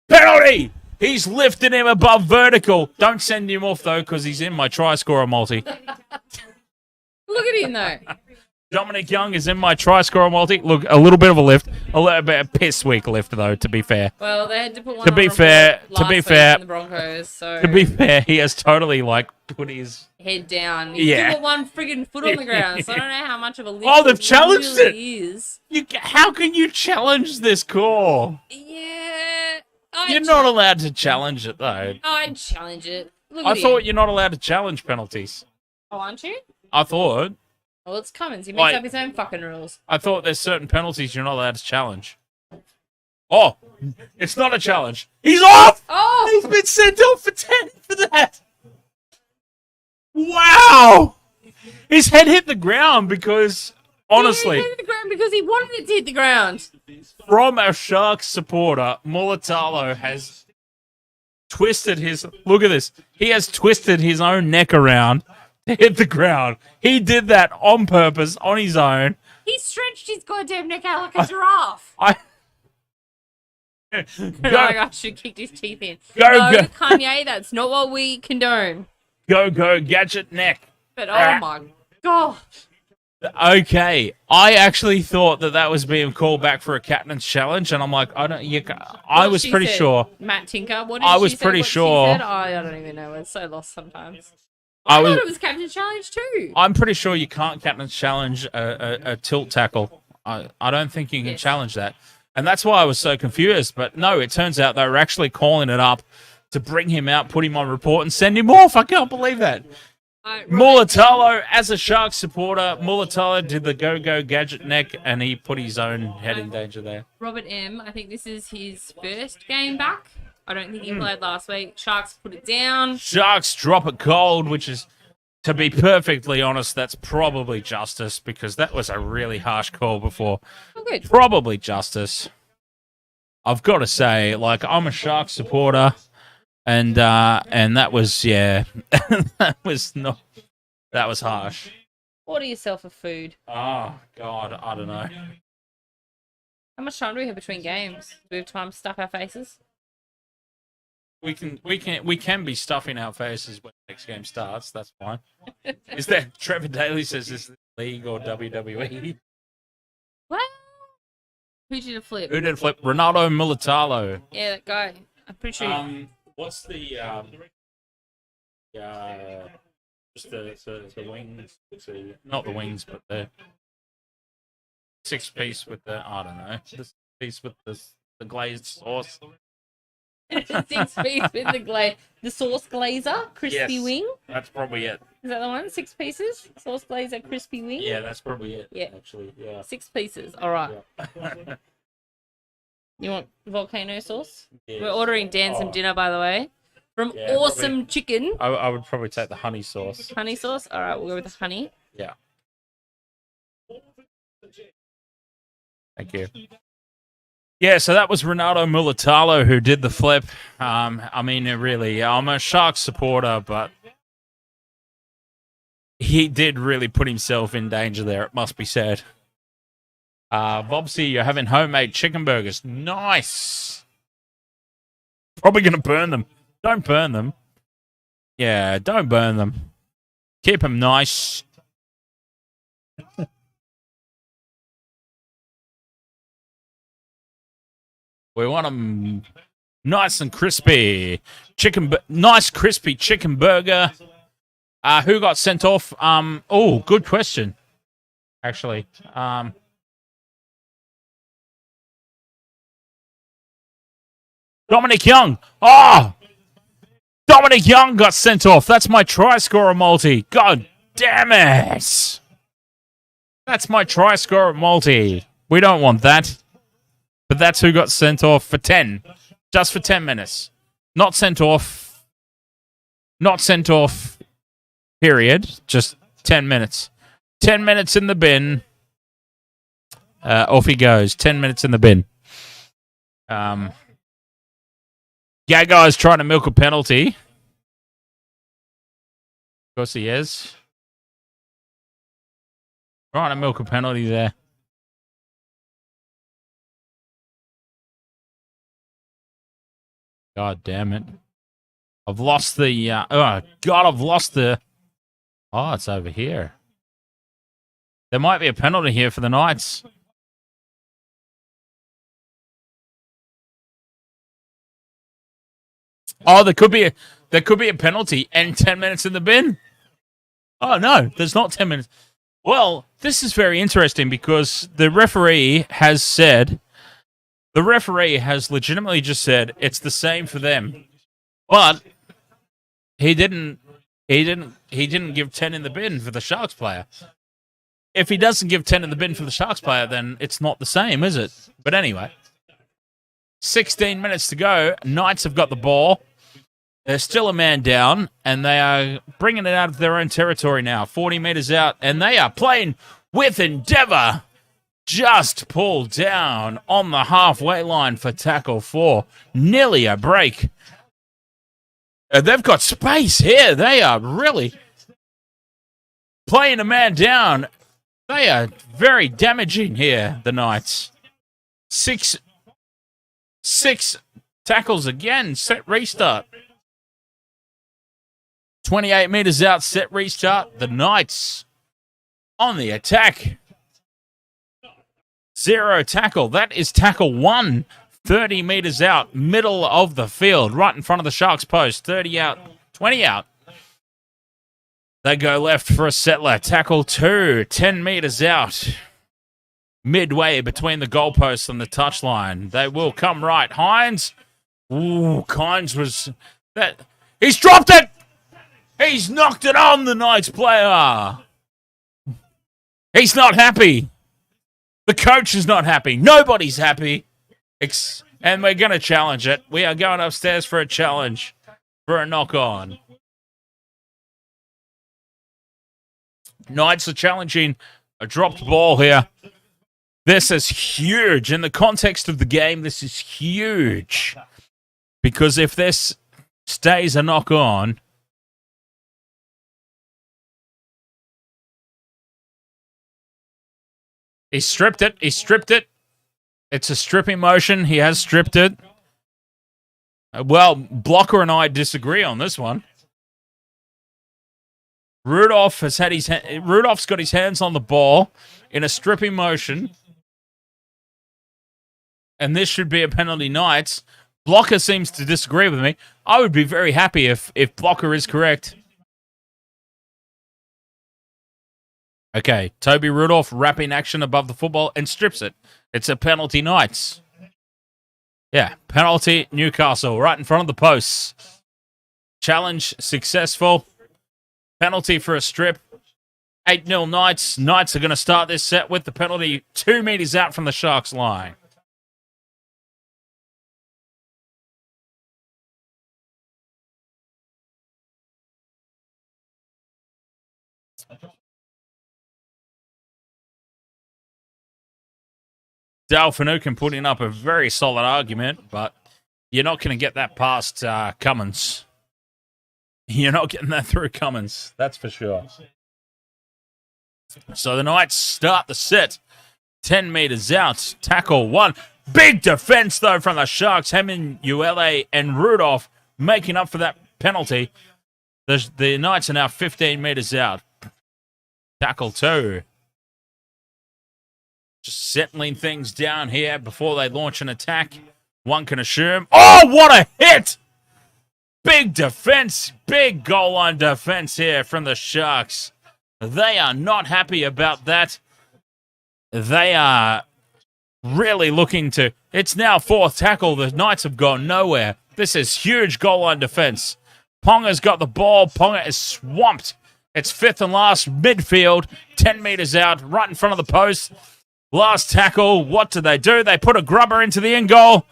penalty! He's lifted him above vertical. Don't send him off, though, because he's in my try scorer multi. Look at him, though. Dominic Young is in my try scorer multi. Look, a little bit of a lift. A little bit of piss weak lift, though, to be fair. Well, they had to put one to be fair, in the Broncos, so... To be fair, he has totally, put his... head down. He's still got one friggin' foot on the ground, so I don't know how much of a lift they've challenged really it! Is. How can you challenge this call? Yeah... You're not allowed to challenge it, though. I'd challenge it. I thought you're not allowed to challenge penalties. Oh, aren't you? I thought. Well, it's Cummins. He makes up his own fucking rules. I thought there's certain penalties you're not allowed to challenge. Oh, it's not a challenge. He's off! Oh! He's been sent off for 10 for that. Wow! His head hit the ground because, honestly... He hit the ground because he wanted it to hit the ground. From a Sharks supporter, Mulatalo has twisted his... Look at this. He has twisted his own neck around to hit the ground. He did that on purpose, on his own. He stretched his goddamn neck out like a giraffe. I should have kicked his teeth in. Go. Kanye, that's not what we condone. Go, gadget neck. But oh my God. Okay, I actually thought that was being called back for a captain's challenge, and I'm like, I don't. I was pretty sure. Matt Tinker. What did I she was say? pretty What sure. She said? I don't even know. It's so lost sometimes. I thought it was captain's challenge too. I'm pretty sure you can't captain's challenge a tilt tackle. I don't think you can challenge that, and that's why I was so confused. But no, it turns out they were actually calling it up to bring him out, put him on report, and send him off. I can't believe that. Mulatalo, as a Sharks supporter, Mulatalo did the go-go gadget neck, and he put his own head in danger there. Robert M., I think this is his first game back. I don't think he played last week. Sharks put it down. Sharks drop it cold, which is, to be perfectly honest, that's probably justice, because that was a really harsh call before. Oh, good. Probably justice. I've got to say, like, I'm a Sharks supporter. And that was, that was harsh. Order yourself a food. Oh, God, I don't know. How much time do we have between games? Do we have time to stuff our faces? We can be stuffing our faces when the next game starts. That's fine. Is that Trevor Daly says is this league or WWE? Well, who did a flip? Who did a flip? Ronaldo Mulatalo. Yeah, that guy. I'm pretty sure. What's the just the wings? Not the wings, but the 6-piece with the the piece with the glazed sauce. 6-piece with the sauce glazer, crispy wing. That's probably it. Is that the one? 6 pieces, sauce glazer, crispy wing. Yeah, that's probably it. Yeah, actually, yeah. 6 pieces. All right. Yeah. You want volcano sauce? Yes. We're ordering Dan some dinner, by the way, from Awesome probably. Chicken. I would probably take the honey sauce. Honey sauce? All right, we'll go with the honey. Yeah. Thank you. Yeah, so that was Ronaldo Mulatalo who did the flip. I mean, really, I'm a Sharks supporter, but he did really put himself in danger there, it must be said. Bobsy, you're having homemade chicken burgers. Nice. Probably going to burn them. Don't burn them. Yeah, don't burn them. Keep them nice. We want them nice and crispy. Nice crispy chicken burger. Who got sent off? Good question. Actually, Dominic Young. Dominic Young got sent off. That's my try scorer multi. God damn it. That's my try scorer multi. We don't want that. But that's who got sent off for 10. Just for 10 minutes. Not sent off. Not sent off. Period. Just 10 minutes. 10 minutes in the bin. Off he goes. 10 minutes in the bin. Gagai's trying to milk a penalty. Of course he is. Trying to milk a penalty there. God damn it. I've lost the... I've lost the... Oh, it's over here. There might be a penalty here for the Knights. Oh, there could be a penalty and 10 minutes in the bin. Oh no, there's not 10 minutes. Well, this is very interesting because the referee has legitimately just said it's the same for them. But he didn't give 10 in the bin for the Sharks player. If he doesn't give 10 in the bin for the Sharks player, then it's not the same, is it? But anyway, 16 minutes to go. Knights have got the ball. They're still a man down, and they are bringing it out of their own territory now. 40 meters out, and they are playing with endeavor. Just pulled down on the halfway line for tackle 4. Nearly a break. They've got space here. They are really playing a man down. They are very damaging here, the Knights. Six tackles again. Set restart. 28 meters out, set restart. The Knights on the attack. 0 tackle. That is tackle 1. 30 metres out, middle of the field, right in front of the Sharks post. 30 out, 20 out. They go left for a settler. Tackle 2, 10 metres out. Midway between the goalposts and the touchline. They will come right. Hines. Ooh, Kynes was... that. He's dropped it! He's knocked it on, the Knights player. He's not happy. The coach is not happy. Nobody's happy. And we're going to challenge it. We are going upstairs for a challenge. For a knock-on. Knights are challenging a dropped ball here. This is huge. In the context of the game, this is huge. Because if this stays a knock-on... He stripped it. He stripped it. It's a stripping motion. He has stripped it. Well, Blocker and I disagree on this one. Rudolph's got his hands on the ball in a stripping motion. And this should be a penalty, Knights. Blocker seems to disagree with me. I would be very happy if Blocker is correct. Okay, Toby Rudolph wrapping action above the football and strips it. It's a penalty, Knights. Yeah, penalty, Newcastle, right in front of the posts. Challenge successful. Penalty for a strip. 8-0 Knights. Knights are going to start this set with the penalty 2 metres out from the Sharks line. Dale Finucane putting up a very solid argument, but you're not going to get that past Cummins. You're not getting that through Cummins, that's for sure. So the Knights start the set. 10 metres out. Tackle 1. Big defence, though, from the Sharks. Heminuele and Rudolph making up for that penalty. The Knights are now 15 metres out. Tackle 2. Just settling things down here before they launch an attack. One can assume. Oh, what a hit! Big defense, big goal line defense here from the Sharks. They are not happy about that. They are really looking to... It's now 4th tackle. The Knights have gone nowhere. This is huge goal line defense. Ponga's got the ball. Ponga is swamped. It's 5th and last, midfield, 10 metres out, right in front of the post. Last tackle, what do? They put a grubber into the end goal,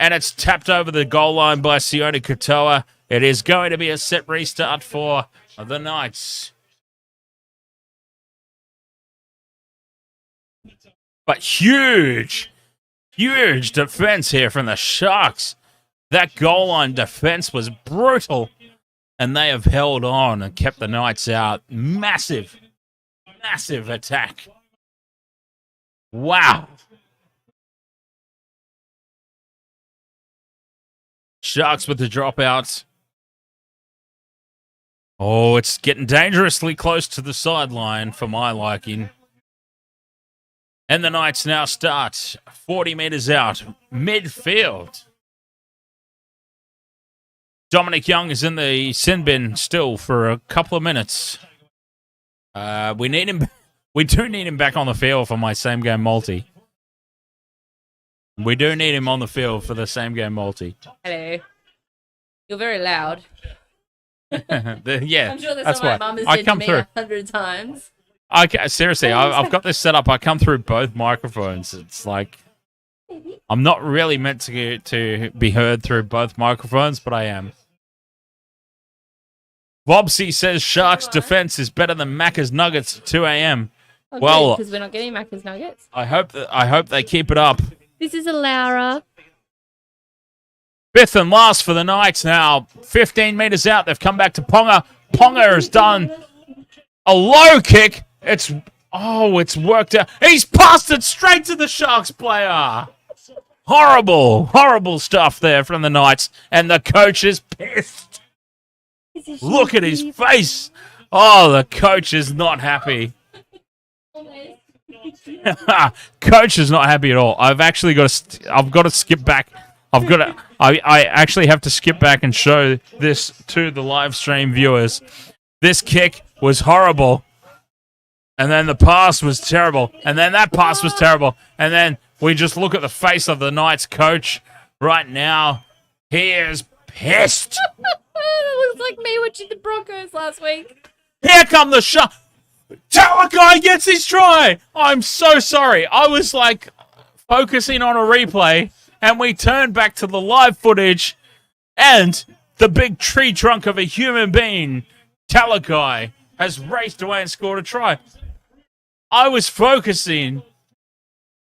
and it's tapped over the goal line by Sione Katoa. It is going to be a set restart for the Knights. But huge defense here from the Sharks. That goal line defense was brutal, and they have held on and kept the Knights out. Massive attack. Wow. Sharks with the dropout. Oh, it's getting dangerously close to the sideline for my liking. And the Knights now start 40 metres out, midfield. Dominic Young is in the sin bin still for a couple of minutes. We need him. We do need him back on the field for my same game multi. We do need him on the field for the same game multi. Hello. You're very loud. Yeah, I'm sure that's my why mum has I said come to me through 100 times. Seriously, I've got this set up. I come through both microphones. It's like I'm not really meant to be heard through both microphones, but I am. Bobsy says Sharks defense is better than Macca's Nuggets at 2 a.m. Oh, well, because we're not getting Macca's Nuggets. I hope they keep it up. This is a Laura. 5th and last for the Knights now. 15 metres out. They've come back to Ponga. Ponga has done a low kick. It's worked out. He's passed it straight to the Sharks player. Horrible stuff there from the Knights. And the coach is pissed. Look at his face. Oh, the coach is not happy. Coach is not happy at all. I've actually got to. I've got to skip back. I actually have to skip back and show this to the live stream viewers. This kick was horrible, and then the pass was terrible, and then that pass was terrible, and then we just look at the face of the Knights coach right now. He is pissed. It looks like me watching the Broncos last week. Here come the shot. Talakai gets his try. I'm so sorry. I was like focusing on a replay, and we turned back to the live footage, and the big tree trunk of a human being, Talakai, has raced away and scored a try. I was focusing.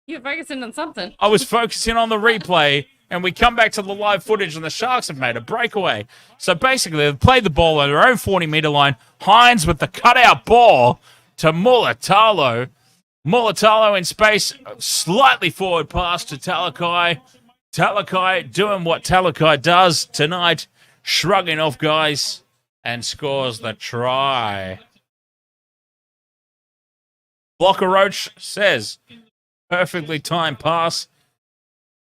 You're focusing on something. I was focusing on the replay, and we come back to the live footage, and the Sharks have made a breakaway. So basically, they've played the ball on their own 40-metre line. Hines with the cutout ball to Mulatalo. Mulatalo in space, slightly forward pass to Talakai. Talakai doing what Talakai does tonight, shrugging off guys, and scores the try. Blocker Roach says, perfectly timed pass.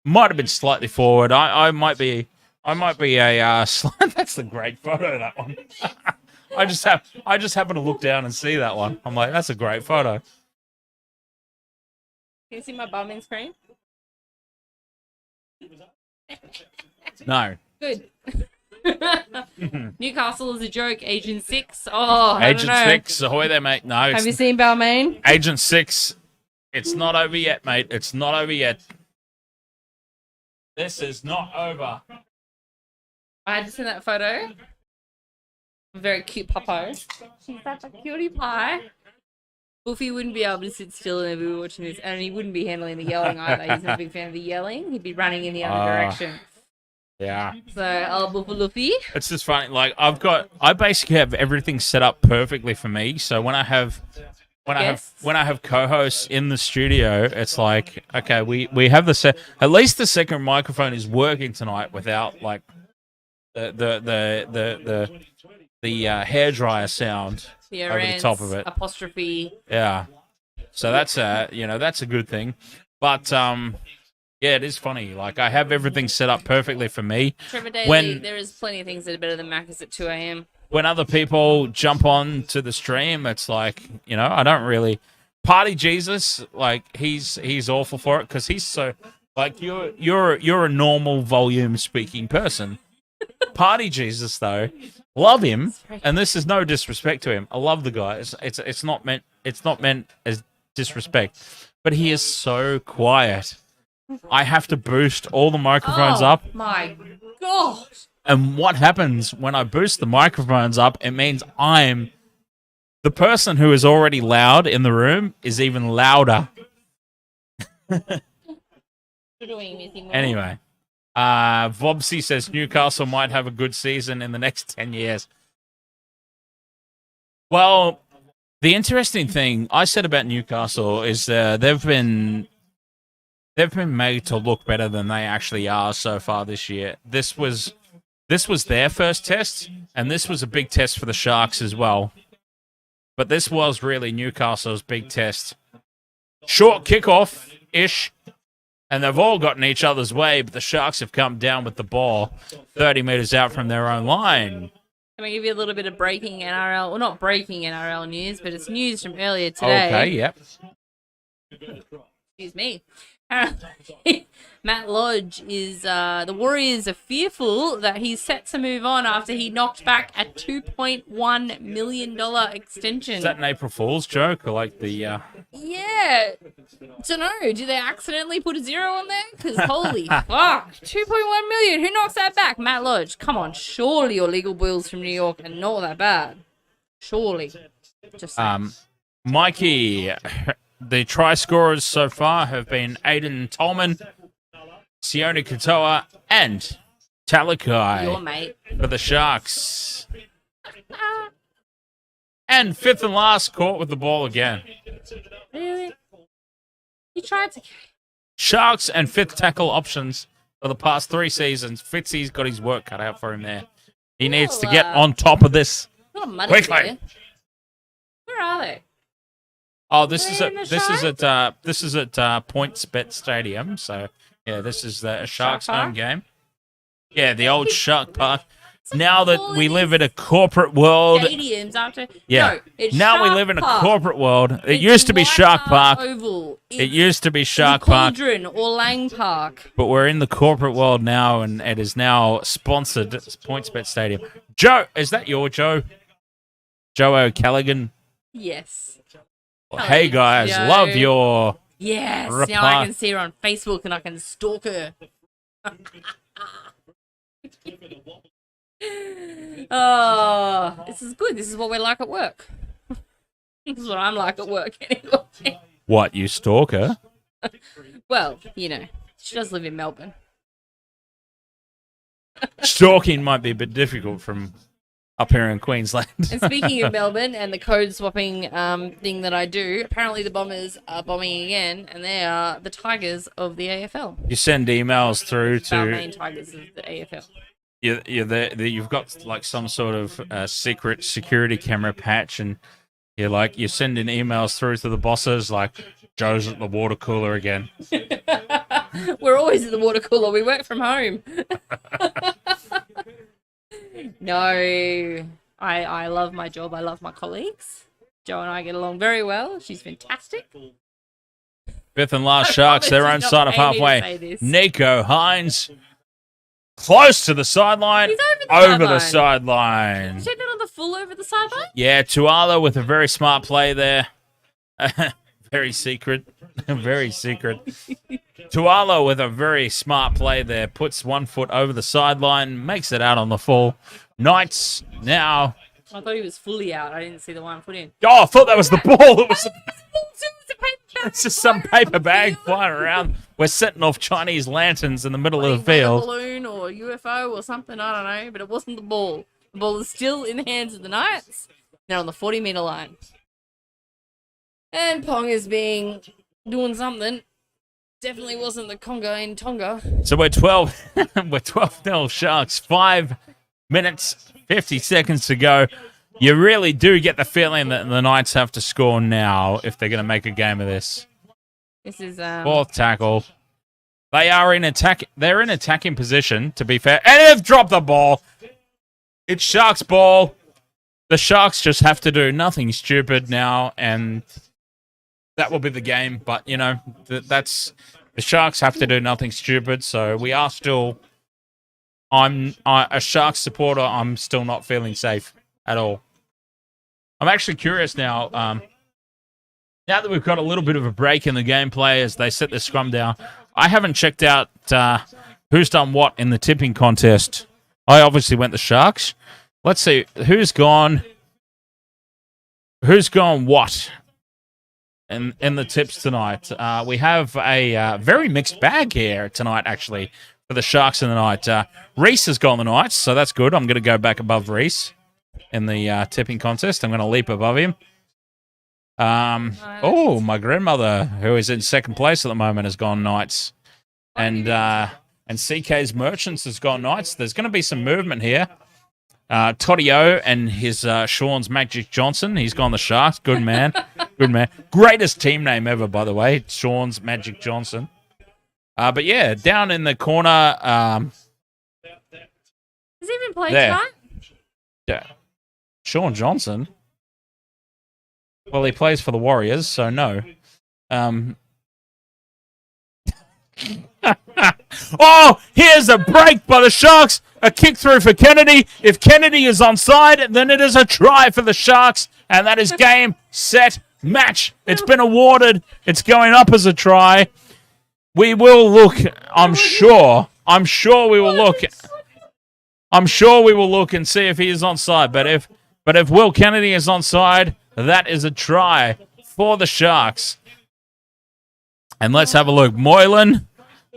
Might have been slightly forward. I might be a that's a great photo, that one. I just happen to look down and see that one. I'm like, that's a great photo. Can you see my bum in screen? No. Good. Newcastle is a joke. Agent 6. Oh, Agent I don't know. 6. Ahoy there, mate. No. Have you seen Balmain? Agent 6. It's not over yet, mate. It's not over yet. This is not over. I had to send that photo. A very cute puppo. She's such a cutie pie. Wolfie wouldn't be able to sit still and we were watching this, and he wouldn't be handling the yelling either. He's not a big fan of the yelling. He'd be running in the other direction. Yeah. So, Wolfie. It's just funny. Like, I basically have everything set up perfectly for me. So when I have co-hosts in the studio, it's like, okay, we have at least the second microphone is working tonight without like the hairdryer sound The over the top of it. Apostrophe. Yeah. So that's that's a good thing. But yeah, it is funny. Like, I have everything set up perfectly for me. Trevor Daly, there is plenty of things that are better than Macca's at 2 a.m. When other people jump on to the stream, it's like, I don't really Party Jesus, like he's awful for it because he's so like you're a normal volume speaking person. Party Jesus though, love him, and this is no disrespect to him. I love the guy. It's not meant as disrespect, but he is so quiet. I have to boost all the microphones up. My God. And what happens when I boost the microphones up, it means I'm the person who is already loud in the room is even louder. Anyway, Vobsy says Newcastle might have a good season in the next 10 years. Well, the interesting thing I said about Newcastle is they've been made to look better than they actually are so far this year. This was their first test, and this was a big test for the Sharks as well. But this was really Newcastle's big test. Short kickoff-ish, and they've all gotten each other's way, but the Sharks have come down with the ball 30 metres out from their own line. Can I give you a little bit of breaking NRL, well, not breaking NRL news, but it's news from earlier today. Okay, yep. Excuse me. Matt Lodge is, the Warriors are fearful that he's set to move on after he knocked back a $2.1 million extension. Is that an April Fool's joke or like the... Yeah. Don't know. Did they accidentally put a zero on there? Because holy fuck. $2.1 million. Who knocks that back? Matt Lodge. Come on. Surely your legal bills from New York are not that bad. Surely. Just saying. Mikey... The try scorers so far have been Aiden Tolman, Sione Katoa, and Talakai your mate. For the Sharks. And fifth and last, caught with the ball again. Really? He tried to... Sharks and fifth tackle options for the past 3 seasons. Fitzy's got his work cut out for him there. He needs to get on top of this A lot of money quickly. there. Where are they? Oh, this is Playing at the PointsBet Stadium. So yeah, this is the Sharks Shark home Park? game. Yeah, the old Shark Park. It's like Now that all we these live in a corporate world, stadiums after. yeah. No, it's Now we Shark live in a Park. corporate world. It It's used to be White Shark Hart Park. Oval. It used to be Shark the Park, Cauldron or Lang Park. but we're in the corporate world now, and it is now sponsored. It's PointsBet Stadium. Joe, is that your Joe? Joe O'Callaghan. Yes. Hey guys, Joe. love your Yes. Now reply. I can see her on Facebook and I can stalk her. Oh, this is good. This is what we're like at work. This is what I'm like at work anyway. What, you stalker? Well, you know, she does live in Melbourne. Stalking might be a bit difficult from up here in Queensland. And speaking of Melbourne and the code swapping thing that I do, apparently the Bombers are bombing again, and they are the Tigers of the AFL. You send emails through Our to main Tigers of the AFL. you've got like some sort of secret security camera patch, and you're sending emails through to the bosses like Joe's at the water cooler again. We're always at the water cooler. We work from home. No, I love my job. I love my colleagues. Joe and I get along very well. She's fantastic. Fifth and last Sharks, their own She's side of not paying me to say halfway. this. Nico Hines, close to the sideline, He's over the sideline. sideline. Is that not on the full over the sideline? Yeah, Tuala with a very smart play there. Very secret. Very secret. Tuala with a very smart play there. Puts 1 foot over the sideline. Makes it out on the full. Knights now. I thought he was fully out. I didn't see the 1 foot in. Oh, I thought that was the ball. It was It's it's just some paper bag flying around. We're setting off Chinese lanterns in the middle of the A field. balloon or UFO or something. I don't know, but it wasn't the ball. The ball is still in the hands of the Knights. They're on the 40-meter line. And Ponga's doing something. Definitely wasn't the Conga in Tonga. So we're 12. We're 12-0 Sharks. 5 minutes, 50 seconds to go. You really do get the feeling that the Knights have to score now if they're going to make a game of this. This is Fourth tackle. They are in attack. They're in attacking position, to be fair. And they've dropped the ball. It's Sharks' ball. The Sharks just have to do nothing stupid now, and that will be the game. But, that's... The Sharks have to do nothing stupid, so we are still... I'm a Sharks supporter. I'm still not feeling safe at all. I'm actually curious now. Now that we've got a little bit of a break in the gameplay as they set the scrum down, I haven't checked out who's done what in the tipping contest. I obviously went the Sharks. Let's see who's gone. Who's gone what in the tips tonight? We have a very mixed bag here tonight, actually, for the Sharks and the Knights. Reese has gone the Knights, so that's good. I'm going to go back above Reese in the tipping contest. I'm going to leap above him. My grandmother, who is in second place at the moment, has gone Knights. And CK's Merchants has gone Knights. There's going to be some movement here. Todio and his Sean's Magic Johnson. He's gone the Sharks. Good man. Good man. Greatest team name ever, by the way. Sean's Magic Johnson. But yeah, down in the corner. Has he even played there. tonight? Yeah. Sean Johnson. Well, he plays for the Warriors, so no. Oh, here's a break by the Sharks. A kick through for Kennedy. If Kennedy is onside, then it is a try for the Sharks. And that is game, set, match. It's been awarded. It's going up as a try. We will look, I'm sure we will look. I'm sure we will look and see if he is onside. But if Will Kennedy is onside, that is a try for the Sharks. And let's have a look. Moylan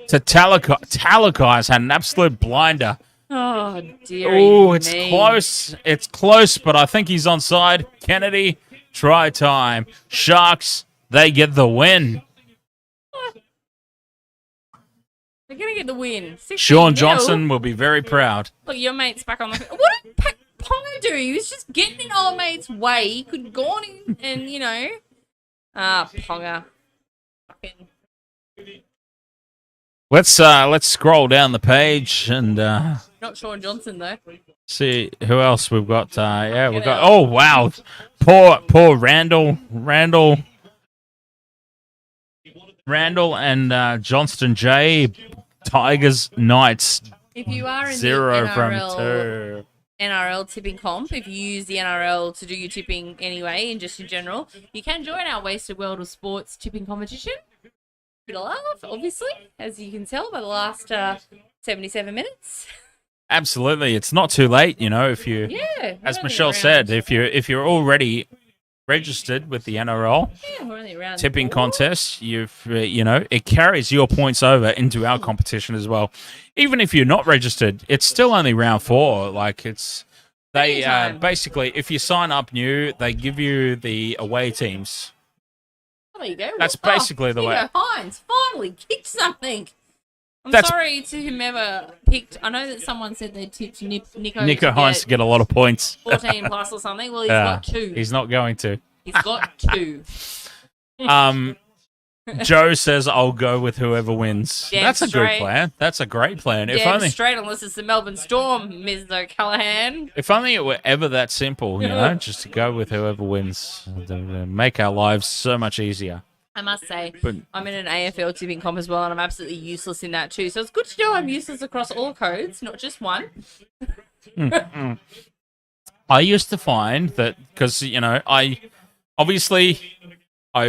to Talakai. Talakai's had an absolute blinder. Oh, dear. Oh, it's close. It's close, but I think he's onside. Kennedy, try time. Sharks, they get the win. They're going to get the win. Sean Johnson will be very proud. Look, your mate's back on the... What did Ponga do? He was just getting in old mate's way. He could have gone in and, Ponga. Fucking. Let's scroll down the page and Not Sean Johnson though. see who else we've got. Yeah, we've got. Oh wow, poor Randall and Johnston J. Tigers Knights. If you are in 0 the from NRL, 2. NRL tipping comp, if you use the NRL to do your tipping anyway, and just in general, you can join our Wasted World of Sports tipping competition. Bit of love, obviously, as you can tell by the last 77 minutes. Absolutely, it's not too late. You know, if you, as Michelle said, if you're already registered with the NRL we're only around tipping contest, it carries your points over into our competition as well. Even if you're not registered, it's still only round 4. Like basically, if you sign up new, they give you the away teams. Oh, there you go. That's basically the way. Hines finally kicked something. I'm sorry to whomever picked. I know that someone said they tipped Nico Hines to get a lot of points. 14 plus or something. Well, he's got 2. He's not going to. He's got 2. Joe says I'll go with whoever wins. That's a good plan. That's a great plan. Damn straight, unless it's the Melbourne Storm, Ms. O'Callaghan. If only it were ever that simple, just to go with whoever wins. Make our lives so much easier. I must say, I'm in an AFL tipping comp as well, and I'm absolutely useless in that too. So it's good to know I'm useless across all codes, not just one. I used to find that because I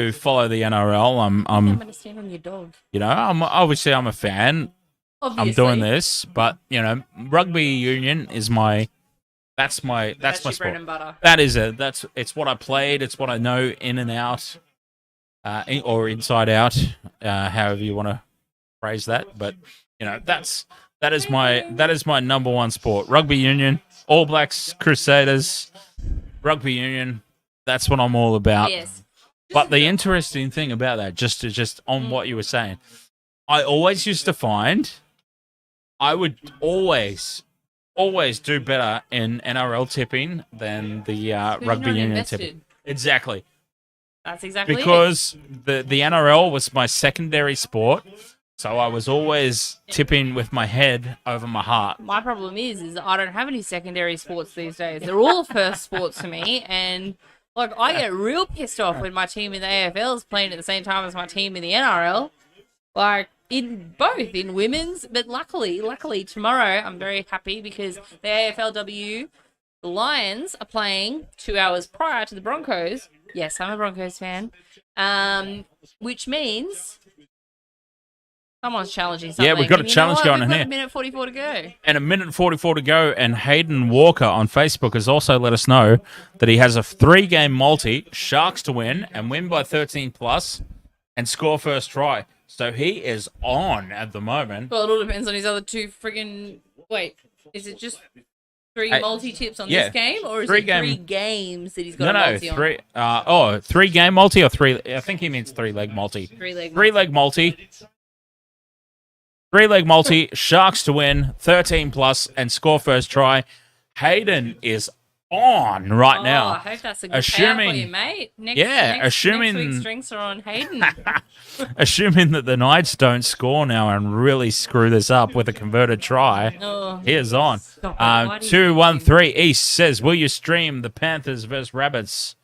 follow the NRL. I'm stand on your dog. I'm a fan. Obviously. I'm doing this, but rugby union is that's my sport. Bread and butter. That is it. It's what I played. It's what I know in and out, or inside out, however you want to phrase that. But that is my number one sport. Rugby union, All Blacks, Crusaders, rugby union. That's what I'm all about. Yes. But the interesting thing about that, just on what you were saying, I always used to find I would always do better in NRL tipping than the rugby union tipping. Exactly. That's exactly because the NRL was my secondary sport, so I was always tipping with my head over my heart. My problem is I don't have any secondary sports these days. They're all first sports to me, and I get real pissed off when my team in the AFL is playing at the same time as my team in the NRL. In women's, but luckily tomorrow I'm very happy because the AFLW, the Lions are playing 2 hours prior to the Broncos. Yes, I'm a Broncos fan. Which means someone's challenging something. Yeah, we've got a challenge going on here. A minute 44 to go. And a minute 44 to go, and Hayden Walker on Facebook has also let us know that he has a 3-game multi, Sharks to win and win by 13 plus and score first try. So he is on at the moment. Well, it all depends on his other 2 friggin'... Wait, is it just 3 multi-tips on this game? Or is it 3 games that he's got a multi on? 3-game multi or 3... I think he means 3-leg multi. 3-leg multi. 3-leg multi, Sharks to win, 13 plus, and score first try. Hayden is on right now. I hope that's a good payout for you, mate. Next week's drinks are on Hayden. Assuming that the Knights don't score now and really screw this up with a converted try, he is on. 213 East says, will you stream the Panthers versus Rabbits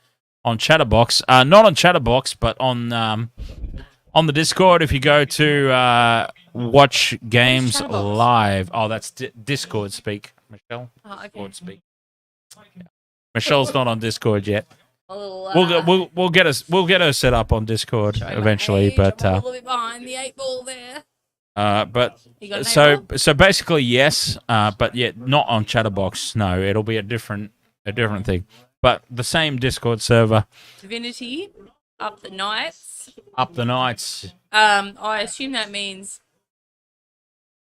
on Chatterbox? Not on Chatterbox, but on the Discord. If you go to watch games live. Oh, that's Discord speak, Michelle. Oh, okay. Discord speak. Yeah. Michelle's not on Discord yet. We'll get her set up on Discord eventually, but I'm a little bit behind the 8 ball there. But so basically yes, but yet not on Chatterbox. No, it'll be a different thing, but the same Discord server. Divinity up the Knights. Up the Knights. I assume that means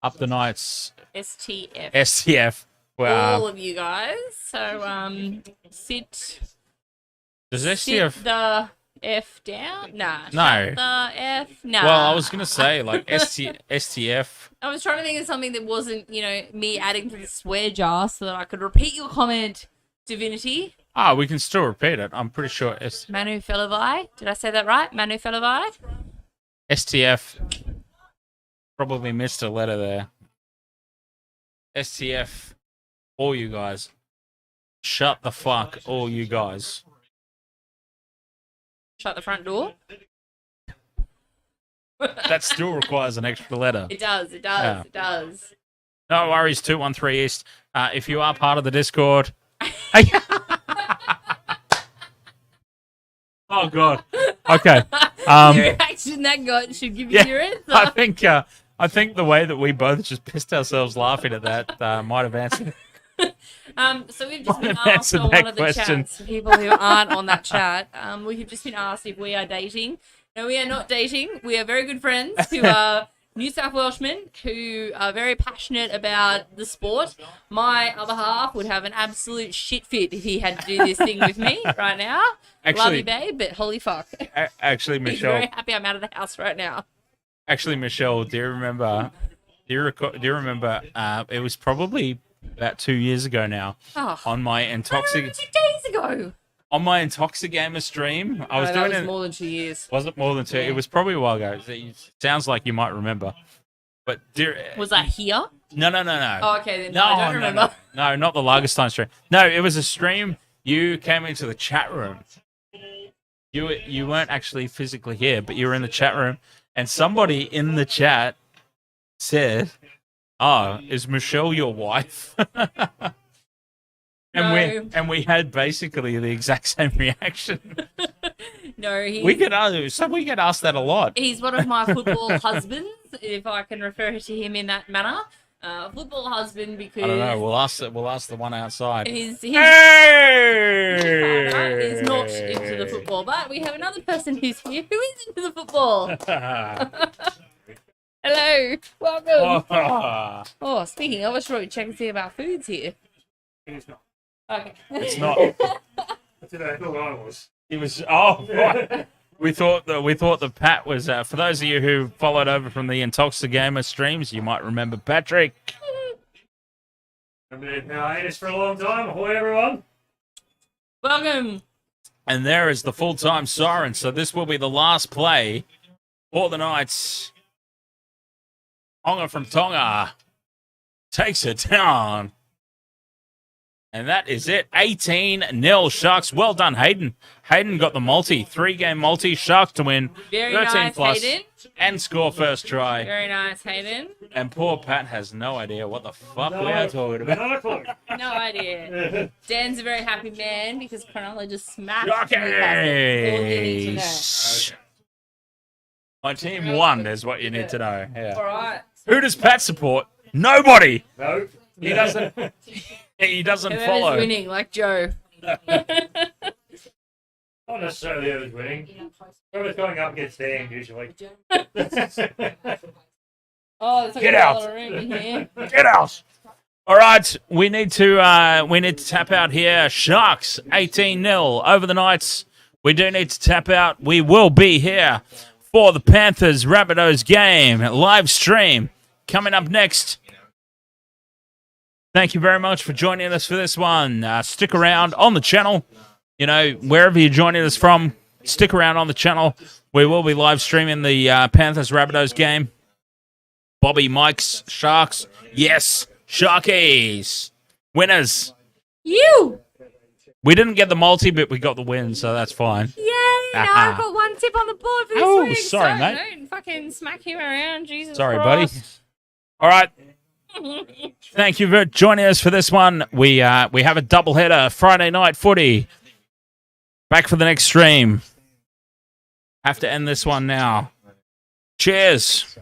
up the Knights. STF. STF. Well, all of you guys. So sit. Does STF sit the F down? Nah. No. Shut the F. Nah. Well, I was gonna say STF. I was trying to think of something that wasn't me adding to the swear jar so that I could repeat your comment, Divinity. We can still repeat it. I'm pretty sure it's Manu Felovai. Did I say that right? Manu Felovai? STF. Probably missed a letter there. STF. All you guys. Shut the fuck, all you guys. Shut the front door. That still requires an extra letter. It does. It does. No worries, 213 East. If you are part of the Discord. Oh, God. Okay. The reaction that got should give you your answer. I think the way that we both just pissed ourselves laughing at that might have answered. So we've just been asked on one of the chats, for people who aren't on that chat, we have just been asked if we are dating. No, we are not dating. We are very good friends who are New South Welshmen who are very passionate about the sport. My other half would have an absolute shit fit if he had to do this thing with me right now. Love you, babe, but holy fuck. Actually, Michelle. He's very happy I'm out of the house right now. Actually, Michelle, do you remember? It was probably about 2 years ago now. Oh, on my 2 days ago. On my Intoxigamer stream, I was doing it. More than 2 years. Was it more than 2? Yeah. It was probably a while ago. It sounds like you might remember. But was that here? No. Oh, okay, then no, I don't remember. No, not the Lagerstein stream. No, it was a stream. You came into the chat room. You weren't actually physically here, but you were in the chat room, and somebody in the chat said, "Oh, is Michelle your wife?" And we had basically the exact same reaction. No, we get asked that a lot. He's one of my football husbands, if I can refer to him in that manner. Football husband, because I don't know. We'll ask the one outside. His hey! partner is not into the football, but we have another person who's here who is into the football. Hello, welcome. Oh, speaking of, I should probably check and see if our food's here. It's not. Okay. It's not. I thought I was. It was. Oh, right. We thought the Pat was. For those of you who followed over from the Intoxigamer streams, you might remember Patrick. I've been in hiatus for a long time. Ahoy, everyone. Welcome. And there is the full-time siren. So this will be the last play for the Knights. Ponga from Tonga takes it down. And that is it. 18-0 Sharks. Well done, Hayden. Hayden got the multi. 3-game multi. Sharks to win. Very 13 nice, plus Hayden. And score first try. Very nice, Hayden. And poor Pat has no idea what the fuck we are talking about. Not a clue. No idea. Dan's a very happy man because Cronulla just smashed Sharkies. My team won is what you need to know. Yeah. All right. Who does Pat support? Nobody. No. He doesn't. He doesn't Whoever's follow. winning, like Joe. Not necessarily whoever's winning. Whoever's going up gets damned usually. Oh, there's like Get a out. lot of room in here. Get out. All right, we need to tap out here. Sharks 18-0 over the Knights. We do need to tap out. We will be here for the Panthers Rabbitohs game live stream coming up next. Thank you very much for joining us for this one. Stick around on the channel. You know, wherever you're joining us from, stick around on the channel. We will be live streaming the Panthers Rabbitohs game. Bobby, Mike's Sharks. Yes, Sharkies. Winners. You. We didn't get the multi, but we got the win, so that's fine. Yay! Now I've got one tip on the board for this week. Sorry, so mate. Don't fucking smack him around, Jesus Sorry, Christ. buddy. All right. Thank you for joining us for this one. We have a doubleheader, Friday Night Footy. Back for the next stream. Have to end this one now. Cheers.